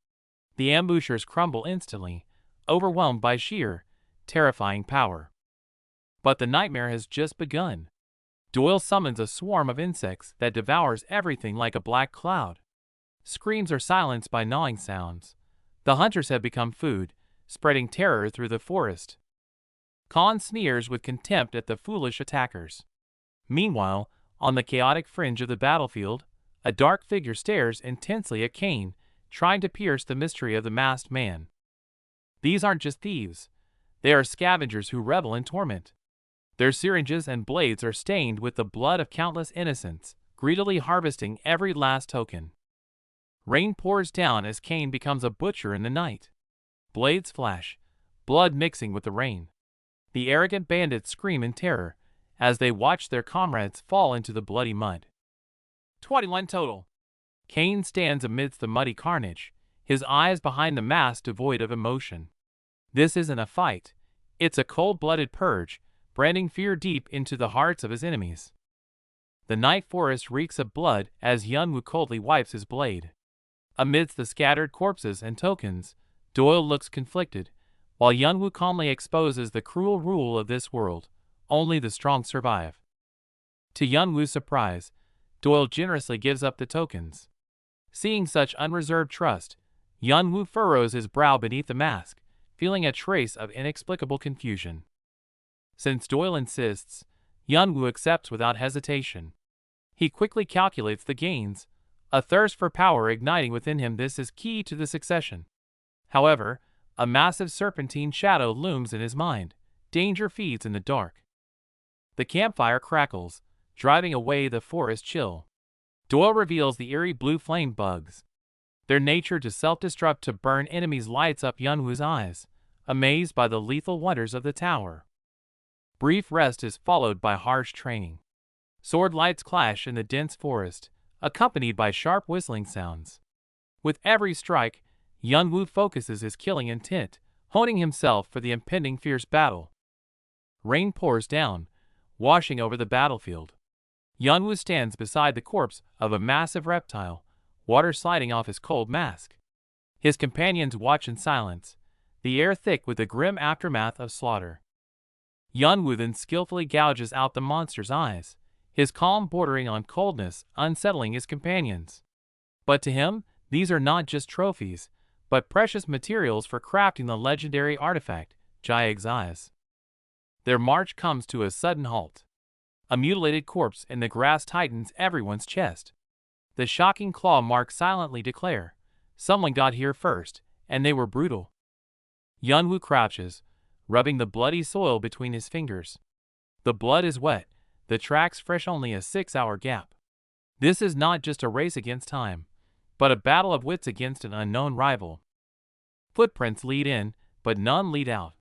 The ambushers crumble instantly, overwhelmed by sheer, terrifying power. But the nightmare has just begun. Doyle summons a swarm of insects that devours everything like a black cloud. Screams are silenced by gnawing sounds. The hunters have become food, spreading terror through the forest. Khan sneers with contempt at the foolish attackers. Meanwhile, on the chaotic fringe of the battlefield, a dark figure stares intensely at Kane, trying to pierce the mystery of the masked man. These aren't just thieves. They are scavengers who revel in torment. Their syringes and blades are stained with the blood of countless innocents, greedily harvesting every last token. Rain pours down as Kane becomes a butcher in the night. Blades flash, blood mixing with the rain. The arrogant bandits scream in terror as they watch their comrades fall into the bloody mud. 21 total. Kane stands amidst the muddy carnage, his eyes behind the mask devoid of emotion. This isn't a fight. It's a cold-blooded purge, branding fear deep into the hearts of his enemies. The night forest reeks of blood as Yunwoo coldly wipes his blade. Amidst the scattered corpses and tokens, Doyle looks conflicted, while Yunwoo calmly exposes the cruel rule of this world: only the strong survive. To Yunwoo's surprise, Doyle generously gives up the tokens. Seeing such unreserved trust, Yunwoo furrows his brow beneath the mask, feeling a trace of inexplicable confusion. Since Doyle insists, Yunwoo accepts without hesitation. He quickly calculates the gains, a thirst for power igniting within him. This is key to the succession. However, a massive serpentine shadow looms in his mind. Danger feeds in the dark. The campfire crackles, driving away the forest chill. Doyle reveals the eerie blue flame bugs. Their nature to self-destruct to burn enemies lights up Yunwoo's eyes, amazed by the lethal wonders of the tower. Brief rest is followed by harsh training. Sword lights clash in the dense forest, accompanied by sharp whistling sounds. With every strike, Yunwoo focuses his killing intent, honing himself for the impending fierce battle. Rain pours down, washing over the battlefield. Yunwoo stands beside the corpse of a massive reptile, water sliding off his cold mask. His companions watch in silence, the air thick with the grim aftermath of slaughter. Yunwoo then skillfully gouges out the monster's eyes, his calm bordering on coldness, unsettling his companions. But to him, these are not just trophies, but precious materials for crafting the legendary artifact, Jaeg's Eyes. Their march comes to a sudden halt. A mutilated corpse in the grass tightens everyone's chest. The shocking claw marks silently declare, someone got here first, and they were brutal. Yunwoo crouches, rubbing the bloody soil between his fingers. The blood is wet, the tracks fresh, only a 6-hour gap. This is not just a race against time, but a battle of wits against an unknown rival. Footprints lead in, but none lead out.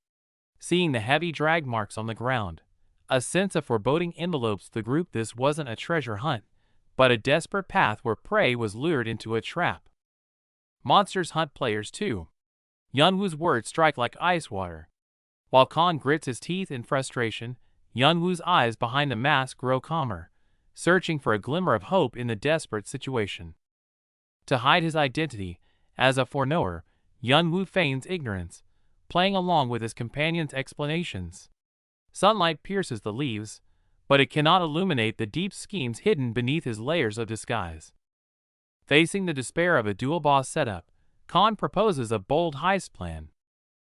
Seeing the heavy drag marks on the ground, a sense of foreboding envelopes the group. This wasn't a treasure hunt, but a desperate path where prey was lured into a trap. Monsters hunt players too. Yunwoo's words strike like ice water. While Khan grits his teeth in frustration, Yunwoo's eyes behind the mask grow calmer, searching for a glimmer of hope in the desperate situation. To hide his identity, as a foreknower, Yunwoo feigns ignorance, playing along with his companions' explanations. Sunlight pierces the leaves, but it cannot illuminate the deep schemes hidden beneath his layers of disguise. Facing the despair of a dual boss setup, Khan proposes a bold heist plan.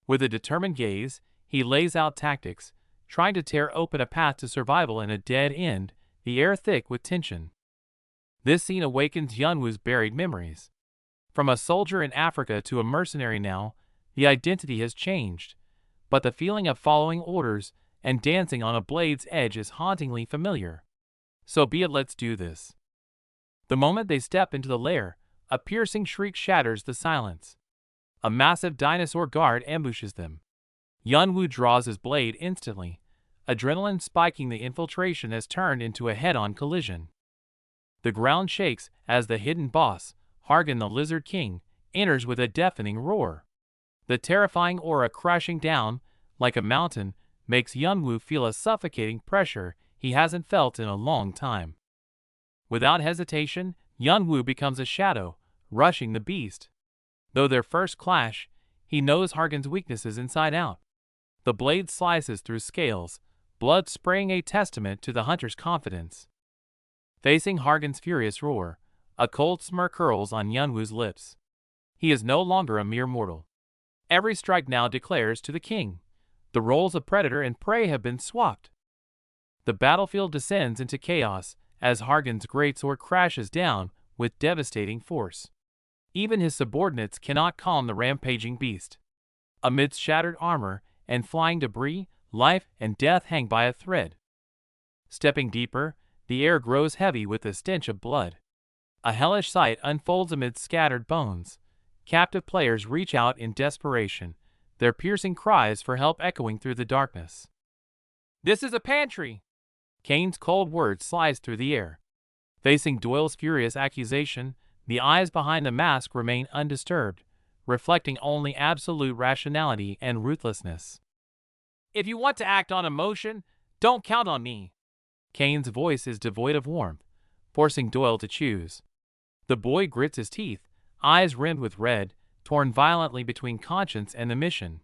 With a determined gaze, he lays out tactics, trying to tear open a path to survival in a dead end, the air thick with tension. This scene awakens Yunwoo's buried memories. From a soldier in Africa to a mercenary now, the identity has changed, but the feeling of following orders and dancing on a blade's edge is hauntingly familiar. So be it, let's do this. The moment they step into the lair, a piercing shriek shatters the silence. A massive dinosaur guard ambushes them. Yunwoo draws his blade instantly, adrenaline spiking. The infiltration has turned into a head-on collision. The ground shakes as the hidden boss, Hargan the Lizard King enters with a deafening roar. The terrifying aura crashing down like a mountain makes Yunwoo feel a suffocating pressure he hasn't felt in a long time. Without hesitation, Yunwoo becomes a shadow, rushing the beast. Though their first clash, he knows Hargan's weaknesses inside out. The blade slices through scales, blood spraying a testament to the hunter's confidence. Facing Hargan's furious roar, a cold smirk curls on Yunwoo's lips. He is no longer a mere mortal. Every strike now declares to the king. The roles of predator and prey have been swapped. The battlefield descends into chaos as Hargan's greatsword crashes down with devastating force. Even his subordinates cannot calm the rampaging beast. Amidst shattered armor and flying debris, life and death hang by a thread. Stepping deeper, the air grows heavy with the stench of blood. A hellish sight unfolds amid scattered bones. Captive players reach out in desperation, their piercing cries for help echoing through the darkness. "This is a pantry!" Kane's cold words slice through the air. Facing Doyle's furious accusation, the eyes behind the mask remain undisturbed, reflecting only absolute rationality and ruthlessness. "If you want to act on emotion, don't count on me." Kane's voice is devoid of warmth, forcing Doyle to choose. The boy grits his teeth, eyes rimmed with red, torn violently between conscience and the mission.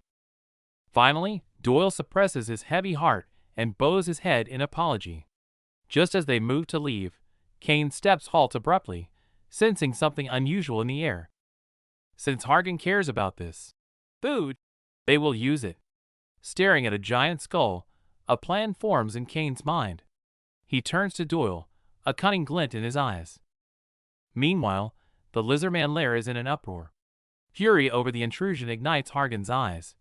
Finally, Doyle suppresses his heavy heart and bows his head in apology. Just as they move to leave, Kane's steps halt abruptly, sensing something unusual in the air. Since Hargan cares about this food, they will use it. Staring at a giant skull, a plan forms in Kane's mind. He turns to Doyle, a cunning glint in his eyes. Meanwhile, the Lizardman lair is in an uproar. Fury over the intrusion ignites Hargan's eyes.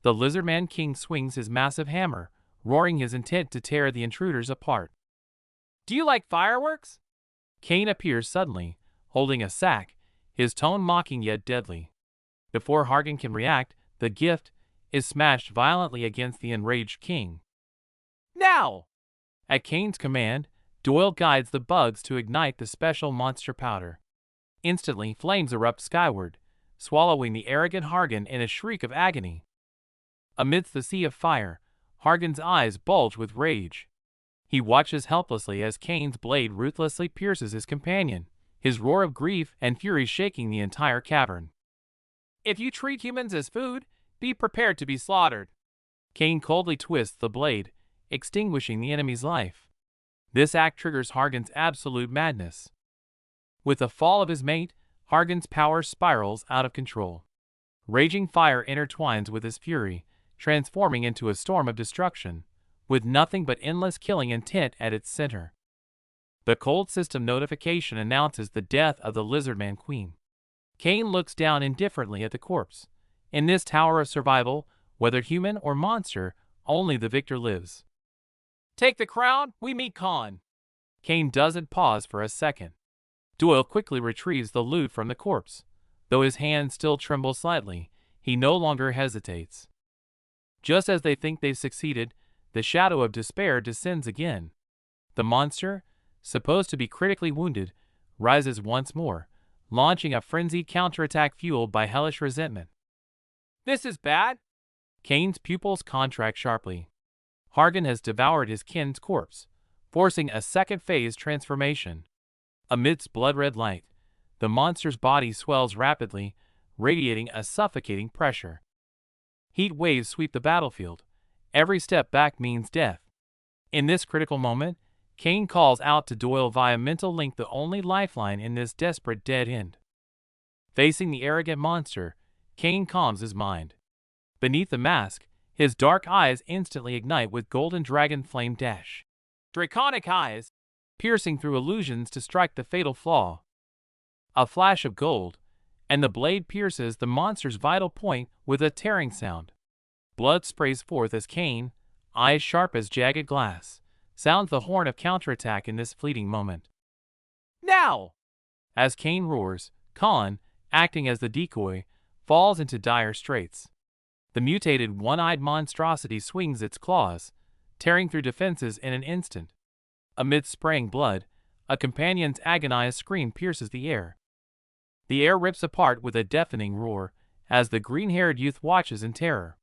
The Lizardman King swings his massive hammer, roaring his intent to tear the intruders apart. "Do you like fireworks?" Kane appears suddenly, holding a sack, his tone mocking yet deadly. Before Hargan can react, the gift is smashed violently against the enraged king. "Now!" At Kane's command, Doyle guides the bugs to ignite the special monster powder. Instantly, flames erupt skyward, swallowing the arrogant Hargan in a shriek of agony. Amidst the sea of fire, Hargan's eyes bulge with rage. He watches helplessly as Kane's blade ruthlessly pierces his companion, his roar of grief and fury shaking the entire cavern. "If you treat humans as food, be prepared to be slaughtered." Kane coldly twists the blade, extinguishing the enemy's life. This act triggers Hargan's absolute madness. With the fall of his mate, Hargan's power spirals out of control. Raging fire intertwines with his fury, transforming into a storm of destruction, with nothing but endless killing intent at its center. The cold system notification announces the death of the Lizardman Queen. Kane looks down indifferently at the corpse. In this tower of survival, whether human or monster, only the victor lives. "Take the crown, we meet Khan." Kane doesn't pause for a second. Doyle quickly retrieves the loot from the corpse. Though his hand still trembles slightly, he no longer hesitates. Just as they think they've succeeded, the shadow of despair descends again. The monster, supposed to be critically wounded, rises once more, launching a frenzied counterattack fueled by hellish resentment. "This is bad." Kane's pupils contract sharply. Hargan has devoured his kin's corpse, forcing a second phase transformation. Amidst blood-red light, the monster's body swells rapidly, radiating a suffocating pressure. Heat waves sweep the battlefield. Every step back means death. In this critical moment, Kane calls out to Doyle via mental link, the only lifeline in this desperate dead end. Facing the arrogant monster, Kane calms his mind. Beneath the mask, his dark eyes instantly ignite with golden dragon flame dash. Draconic eyes, piercing through illusions to strike the fatal flaw. A flash of gold, and the blade pierces the monster's vital point with a tearing sound. Blood sprays forth as Kane, eyes sharp as jagged glass, sounds the horn of counterattack in this fleeting moment. "Now!" As Kane roars, Khan, acting as the decoy, falls into dire straits. The mutated one-eyed monstrosity swings its claws, tearing through defenses in an instant. Amid spraying blood, a companion's agonized scream pierces the air. The air rips apart with a deafening roar as the green-haired youth watches in terror.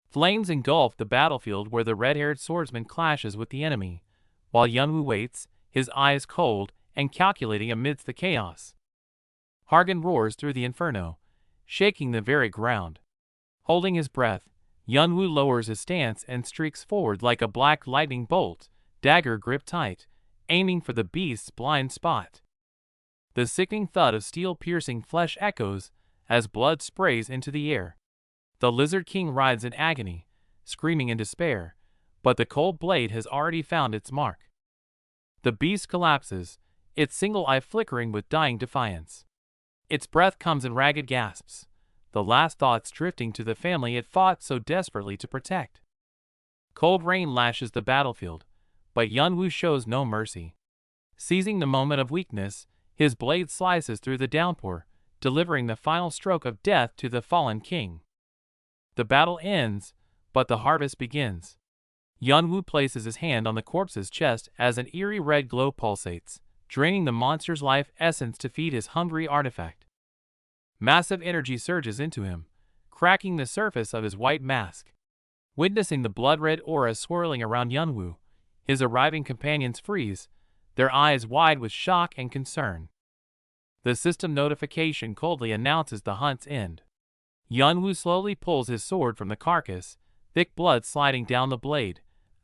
Flames engulf the battlefield where the red-haired swordsman clashes with the enemy, while Yunwoo waits, his eyes cold and calculating amidst the chaos. Hargan roars through the inferno, shaking the very ground. Holding his breath, Yunwoo lowers his stance and streaks forward like a black lightning bolt, dagger gripped tight, aiming for the beast's blind spot. The sickening thud of steel-piercing flesh echoes as blood sprays into the air. The Lizard King writhes in agony, screaming in despair, but the cold blade has already found its mark. The beast collapses, its single eye flickering with dying defiance. Its breath comes in ragged gasps, the last thoughts drifting to the family it fought so desperately to protect. Cold rain lashes the battlefield, but Yunwoo shows no mercy. Seizing the moment of weakness, his blade slices through the downpour, delivering the final stroke of death to the fallen king. The battle ends, but the harvest begins. Yunwoo places his hand on the corpse's chest as an eerie red glow pulsates, draining the monster's life essence to feed his hungry artifact. Massive energy surges into him, cracking the surface of his white mask. Witnessing the blood-red aura swirling around Yunwoo, his arriving companions freeze, their eyes wide with shock and concern. The system notification coldly announces the hunt's end. Yunwoo slowly pulls his sword from the carcass, thick blood sliding down the blade.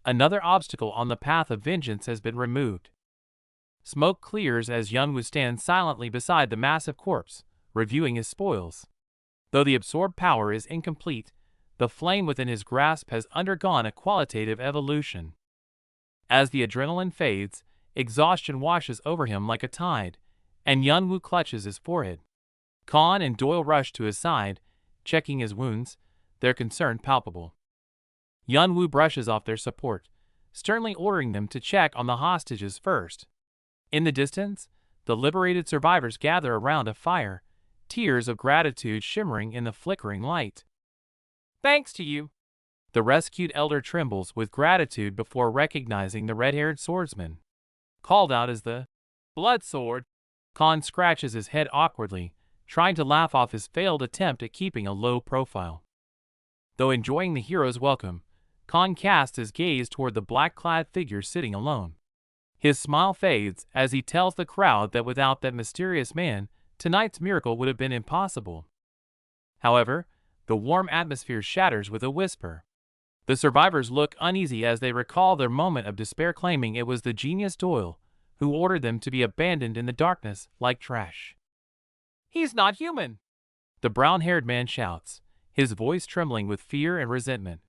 Another obstacle on the path of vengeance has been removed. Smoke clears as Yunwoo stands silently beside the massive corpse, reviewing his spoils. Though the absorbed power is incomplete, the flame within his grasp has undergone a qualitative evolution. As the adrenaline fades, exhaustion washes over him like a tide, and Yunwoo clutches his forehead. Khan and Doyle rush to his side, checking his wounds, their concern palpable. Yunwoo brushes off their support, sternly ordering them to check on the hostages first. In the distance, the liberated survivors gather around a fire, tears of gratitude shimmering in the flickering light. "Thanks to you." The rescued elder trembles with gratitude before recognizing the red-haired swordsman. Called out as the Blood Sword, Khan scratches his head awkwardly, trying to laugh off his failed attempt at keeping a low profile. Though enjoying the hero's welcome, Khan casts his gaze toward the black-clad figure sitting alone. His smile fades as he tells the crowd that without that mysterious man, tonight's miracle would have been impossible. However, the warm atmosphere shatters with a whisper. The survivors look uneasy as they recall their moment of despair, claiming it was the genius Doyle who ordered them to be abandoned in the darkness like trash. "He's not human!" the brown-haired man shouts, his voice trembling with fear and resentment.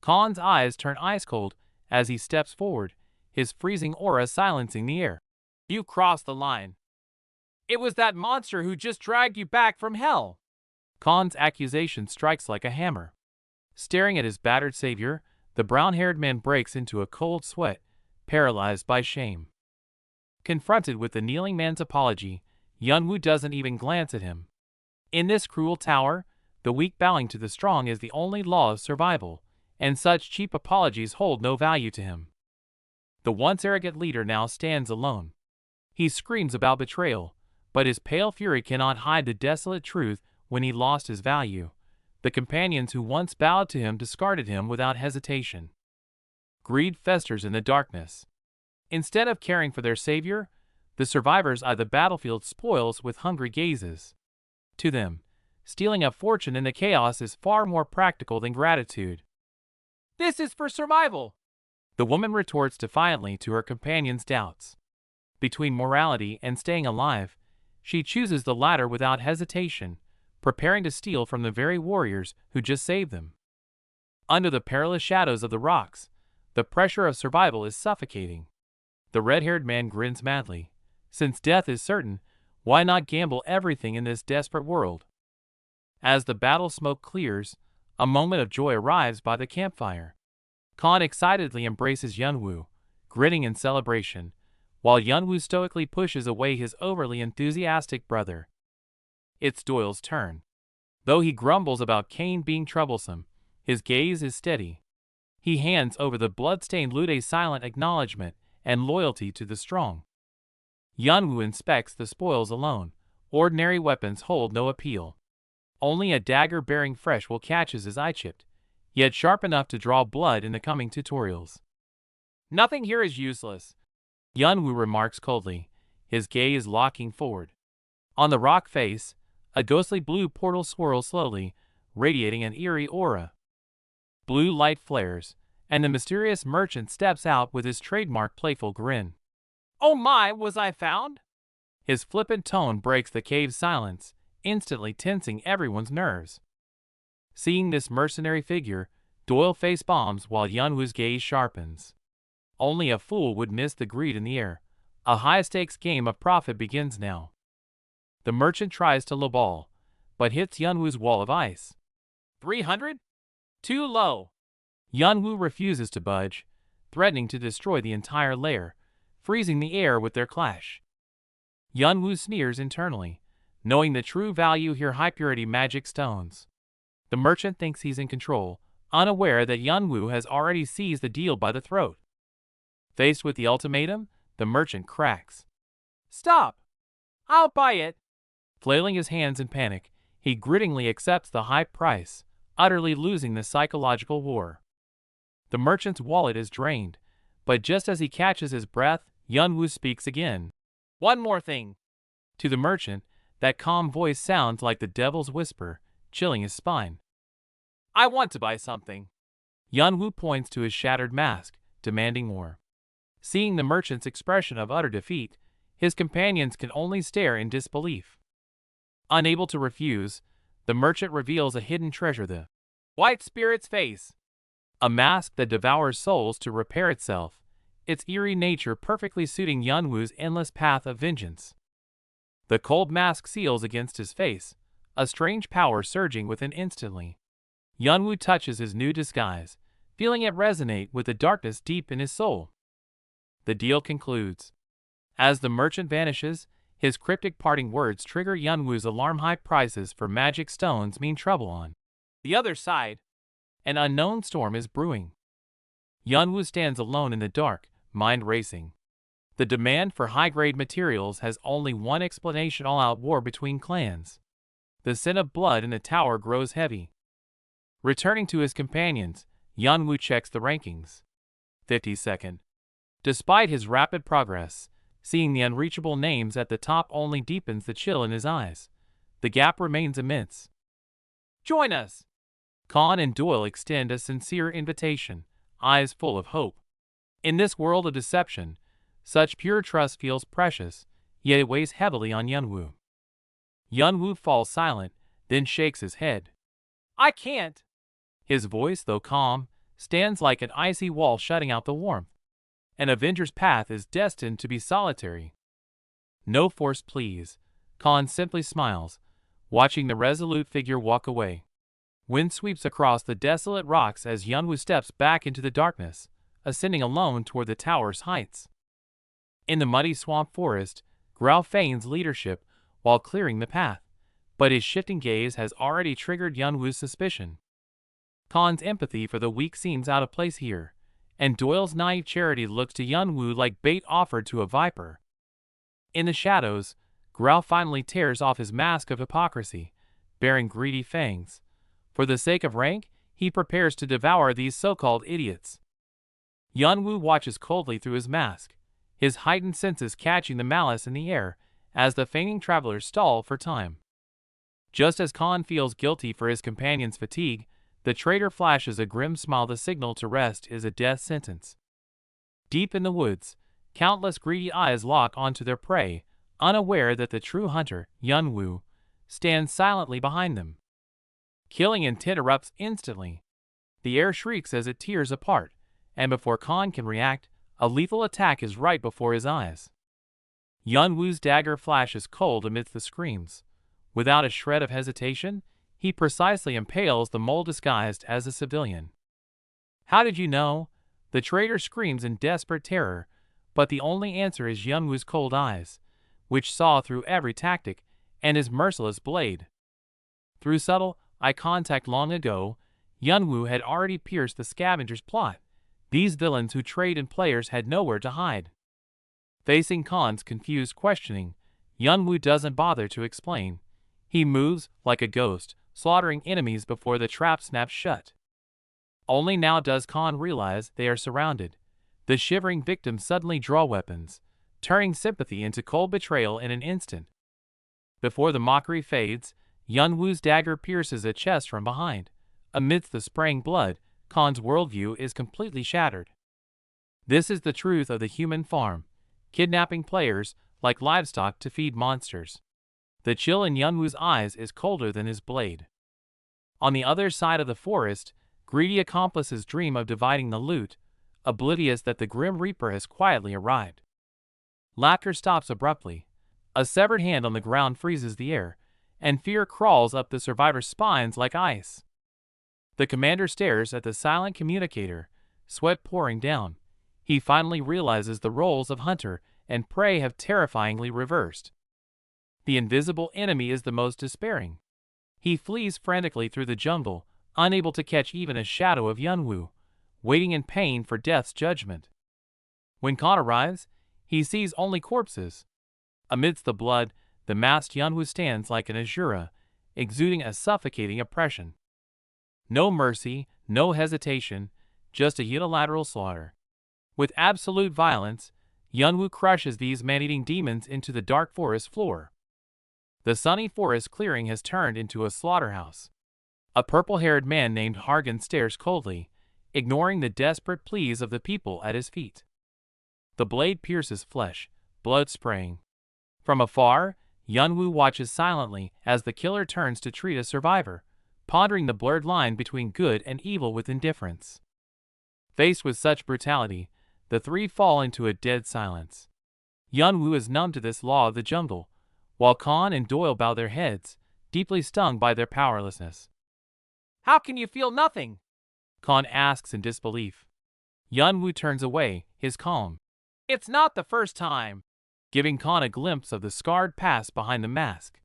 Khan's eyes turn ice-cold as he steps forward, his freezing aura silencing the air. "You crossed the line. It was that monster who just dragged you back from hell." Khan's accusation strikes like a hammer. Staring at his battered savior, the brown-haired man breaks into a cold sweat, paralyzed by shame. Confronted with the kneeling man's apology, Yunwoo doesn't even glance at him. In this cruel tower, the weak bowing to the strong is the only law of survival, and such cheap apologies hold no value to him. The once arrogant leader now stands alone. He screams about betrayal, but his pale fury cannot hide the desolate truth when he lost his value. The companions who once bowed to him discarded him without hesitation. Greed festers in the darkness. Instead of caring for their savior, the survivors eye the battlefield's spoils with hungry gazes. To them, stealing a fortune in the chaos is far more practical than gratitude. "This is for survival," the woman retorts defiantly to her companion's doubts. Between morality and staying alive, she chooses the latter without hesitation, preparing to steal from the very warriors who just saved them. Under the perilous shadows of the rocks, the pressure of survival is suffocating. The red-haired man grins madly. Since death is certain, why not gamble everything in this desperate world? As the battle smoke clears, a moment of joy arrives by the campfire. Khan excitedly embraces Yunwoo, grinning in celebration, while Yunwoo stoically pushes away his overly enthusiastic brother. It's Doyle's turn. Though he grumbles about Kane being troublesome, his gaze is steady. He hands over the blood-stained loot, a silent acknowledgement and loyalty to the strong. Yunwoo inspects the spoils alone, Ordinary weapons hold no appeal. Only a dagger bearing fresh will catches his eye chipped, yet sharp enough to draw blood in the coming tutorials. Nothing here is useless, Yunwoo remarks coldly, his gaze locking forward. On the rock face, a ghostly blue portal swirls slowly, radiating an eerie aura. Blue light flares, and the mysterious merchant steps out with his trademark playful grin. Oh my, was I found? His flippant tone breaks the cave's silence, instantly tensing everyone's nerves. Seeing this mercenary figure, Doyle face bombs while Yunwoo's gaze sharpens. Only a fool would miss the greed in the air. A high-stakes game of profit begins now. The merchant tries to lowball, but hits Yunwoo's wall of ice. 300? Too low. Yunwoo refuses to budge, threatening to destroy the entire lair, freezing the air with their clash. Yunwoo sneers internally, knowing the true value here: high-purity magic stones. The merchant thinks he's in control, unaware that Yunwoo has already seized the deal by the throat. Faced with the ultimatum, the merchant cracks. Stop! I'll buy it! Flailing his hands in panic, he grittingly accepts the high price, utterly losing the psychological war. The merchant's wallet is drained, but just as he catches his breath, Yunwoo speaks again. One more thing. To the merchant, that calm voice sounds like the devil's whisper, chilling his spine. I want to buy something. Yunwoo points to his shattered mask, demanding more. Seeing the merchant's expression of utter defeat, his companions can only stare in disbelief. Unable to refuse, the merchant reveals a hidden treasure: the White Spirit's face. A mask that devours souls to repair itself, its eerie nature perfectly suiting Yunwoo's endless path of vengeance. The cold mask seals against his face, a strange power surging within instantly. Yunwoo touches his new disguise, feeling it resonate with the darkness deep in his soul. The deal concludes. As the merchant vanishes, his cryptic parting words trigger Yunwoo's alarm. High prices for magic stones mean trouble on the other side. An unknown storm is brewing. Yunwoo stands alone in the dark, mind racing. The demand for high-grade materials has only one explanation: all-out war between clans. The scent of blood in the tower grows heavy. Returning to his companions, Yunwoo checks the rankings. 52nd. Despite his rapid progress, seeing the unreachable names at the top only deepens the chill in his eyes. The gap remains immense. Join us! Khan and Doyle extend a sincere invitation, eyes full of hope. In this world of deception, such pure trust feels precious, yet it weighs heavily on Yunwoo. Yunwoo falls silent, then shakes his head. I can't! His voice, though calm, stands like an icy wall shutting out the warmth. An Avenger's path is destined to be solitary. No forced pleas. Khan simply smiles, watching the resolute figure walk away. Wind sweeps across the desolate rocks as Yunwoo steps back into the darkness, ascending alone toward the tower's heights. In the muddy swamp forest, Grau feigns leadership while clearing the path, but his shifting gaze has already triggered Yunwoo's suspicion. Khan's empathy for the weak seems out of place here, and Doyle's naive charity looks to Yunwoo like bait offered to a viper. In the shadows, Grau finally tears off his mask of hypocrisy, bearing greedy fangs. For the sake of rank, he prepares to devour these so-called idiots. Yunwoo watches coldly through his mask, his heightened senses catching the malice in the air as the feigning travelers stall for time. Just as Khan feels guilty for his companion's fatigue, the traitor flashes a grim smile. The signal to rest is a death sentence. Deep in the woods, countless greedy eyes lock onto their prey, unaware that the true hunter, Yunwoo, stands silently behind them. Killing intent erupts instantly. The air shrieks as it tears apart, and before Khan can react, a lethal attack is right before his eyes. Yunwoo's dagger flashes cold amidst the screams. Without a shred of hesitation, he precisely impales the mole disguised as a civilian. How did you know? The traitor screams in desperate terror, but the only answer is Yunwoo's cold eyes, which saw through every tactic, and his merciless blade. Through subtle eye contact long ago, Yunwoo had already pierced the scavenger's plot. These villains who trade in players had nowhere to hide. Facing Khan's confused questioning, Yunwoo doesn't bother to explain. He moves like a ghost, slaughtering enemies before the trap snaps shut. Only now does Khan realize they are surrounded. The shivering victims suddenly draw weapons, turning sympathy into cold betrayal in an instant. Before the mockery fades, Yunwoo's dagger pierces a chest from behind. Amidst the spraying blood, Khan's worldview is completely shattered. This is the truth of the human farm, kidnapping players like livestock to feed monsters. The chill in Yunwoo's eyes is colder than his blade. On the other side of the forest, greedy accomplices dream of dividing the loot, oblivious that the Grim Reaper has quietly arrived. Laughter stops abruptly. A severed hand on the ground freezes the air, and fear crawls up the survivors' spines like ice. The commander stares at the silent communicator, sweat pouring down. He finally realizes the roles of hunter and prey have terrifyingly reversed. The invisible enemy is the most despairing. He flees frantically through the jungle, unable to catch even a shadow of Yunwoo, waiting in pain for death's judgment. When Khan arrives, he sees only corpses. Amidst the blood, the masked Yunwoo stands like an Asura, exuding a suffocating oppression. No mercy, no hesitation, just a unilateral slaughter. With absolute violence, Yunwoo crushes these man-eating demons into the dark forest floor. The sunny forest clearing has turned into a slaughterhouse. A purple-haired man named Hargan stares coldly, ignoring the desperate pleas of the people at his feet. The blade pierces flesh, blood spraying. From afar, Yunwoo watches silently as the killer turns to treat a survivor, pondering the blurred line between good and evil with indifference. Faced with such brutality, the three fall into a dead silence. Yunwoo is numb to this law of the jungle, while Khan and Doyle bow their heads, deeply stung by their powerlessness. "How can you feel nothing?" Khan asks in disbelief. Yunwoo turns away, his calm. "It's not the first time," giving Khan a glimpse of the scarred past behind the mask.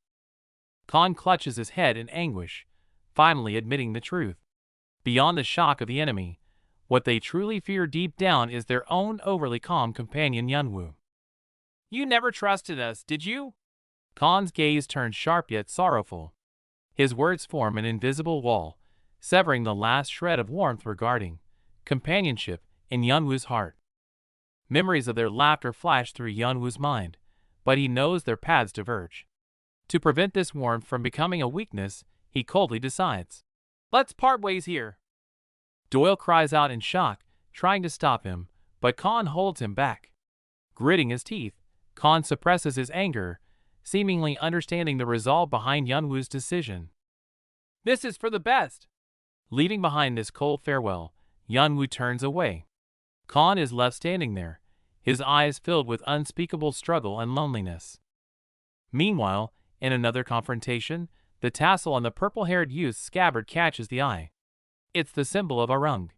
Khan clutches his head in anguish, finally admitting the truth. Beyond the shock of the enemy, what they truly fear deep down is their own overly calm companion Yunwoo. "You never trusted us, did you?" Khan's gaze turns sharp yet sorrowful. His words form an invisible wall, severing the last shred of warmth regarding companionship in Yunwoo's heart. Memories of their laughter flash through Yunwoo's mind, but he knows their paths diverge. To prevent this warmth from becoming a weakness, he coldly decides, "Let's part ways here." Doyle cries out in shock, trying to stop him, but Khan holds him back. Gritting his teeth, Khan suppresses his anger, seemingly understanding the resolve behind Yunwoo's decision. "This is for the best." Leaving behind this cold farewell, Yunwoo turns away. Khan is left standing there, his eyes filled with unspeakable struggle and loneliness. Meanwhile, in another confrontation, the tassel on the purple-haired youth's scabbard catches the eye. It's the symbol of Arung.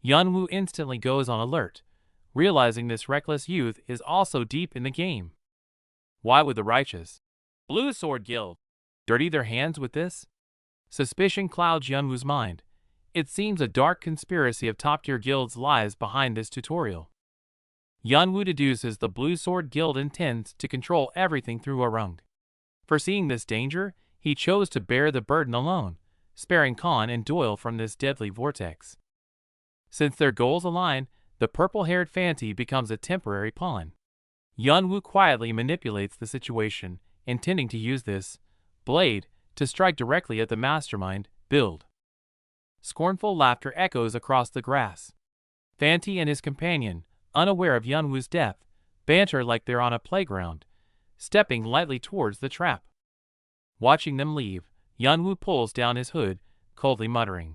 Yunwoo instantly goes on alert, realizing this reckless youth is also deep in the game. Why would the righteous Blue Sword Guild dirty their hands with this? Suspicion clouds Yunwoo's mind. It seems a dark conspiracy of top-tier guilds lies behind this tutorial. Yunwoo deduces the Blue Sword Guild intends to control everything through Arung. Foreseeing this danger, he chose to bear the burden alone, sparing Khan and Doyle from this deadly vortex. Since their goals align, the purple-haired Fanti becomes a temporary pawn. Yunwoo quietly manipulates the situation, intending to use this blade to strike directly at the mastermind, Build. Scornful laughter echoes across the grass. Fanti and his companion, unaware of Yunwoo's depth, banter like they're on a playground, stepping lightly towards the trap. Watching them leave, Yunwoo pulls down his hood, coldly muttering,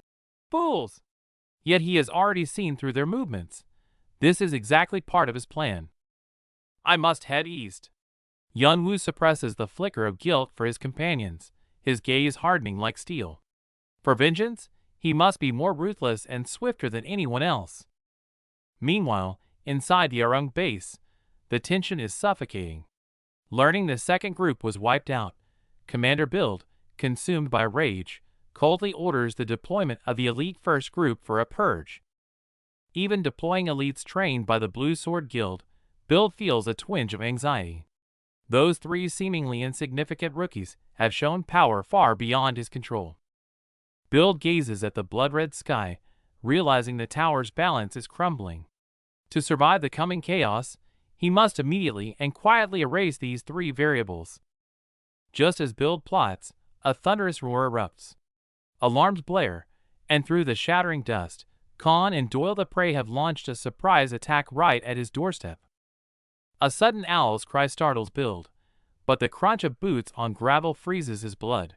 "Fools!" Yet he has already seen through their movements. This is exactly part of his plan. "I must head east." Yunwoo suppresses the flicker of guilt for his companions, his gaze hardening like steel. For vengeance, he must be more ruthless and swifter than anyone else. Meanwhile, inside the Arung base, the tension is suffocating. Learning the second group was wiped out, Commander Build, consumed by rage, coldly orders the deployment of the elite first group for a purge. Even deploying elites trained by the Blue Sword Guild, Build feels a twinge of anxiety. Those three seemingly insignificant rookies have shown power far beyond his control. Build gazes at the blood-red sky, realizing the tower's balance is crumbling. To survive the coming chaos, he must immediately and quietly erase these three variables. Just as Build plots, a thunderous roar erupts. Alarms blare, and through the shattering dust, Khan and Doyle the Prey have launched a surprise attack right at his doorstep. A sudden owl's cry startles Build, but the crunch of boots on gravel freezes his blood.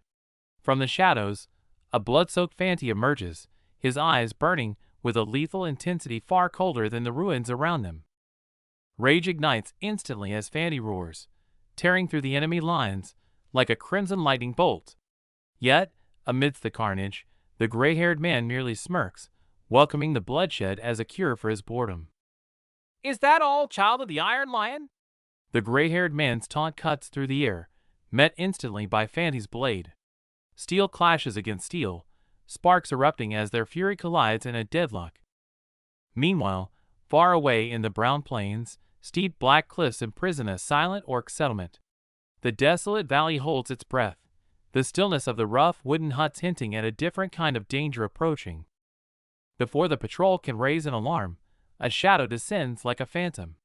From the shadows, a blood-soaked Fanti emerges, his eyes burning with a lethal intensity far colder than the ruins around them. Rage ignites instantly as Fanti roars, tearing through the enemy lines like a crimson lightning bolt. Yet, amidst the carnage, the gray-haired man merely smirks, welcoming the bloodshed as a cure for his boredom. "Is that all, child of the Iron Lion?" The gray-haired man's taunt cuts through the air, met instantly by Fanti's blade. Steel clashes against steel, sparks erupting as their fury collides in a deadlock. Meanwhile, far away in the brown plains, steep black cliffs imprison a silent orc settlement. The desolate valley holds its breath, the stillness of the rough wooden huts hinting at a different kind of danger approaching. Before the patrol can raise an alarm, a shadow descends like a phantom.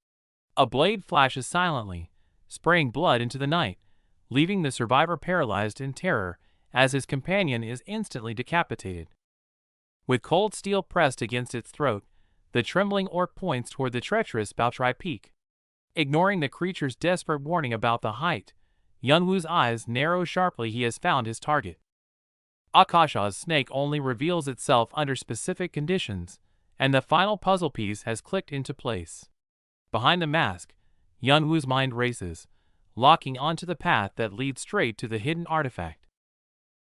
A blade flashes silently, spraying blood into the night, leaving the survivor paralyzed in terror as his companion is instantly decapitated. With cold steel pressed against its throat, the trembling orc points toward the treacherous Bautrai Peak. Ignoring the creature's desperate warning about the height, Yunwoo's eyes narrow sharply. He has found his target. Akasha's snake only reveals itself under specific conditions, and the final puzzle piece has clicked into place. Behind the mask, Yunwoo's mind races, locking onto the path that leads straight to the hidden artifact.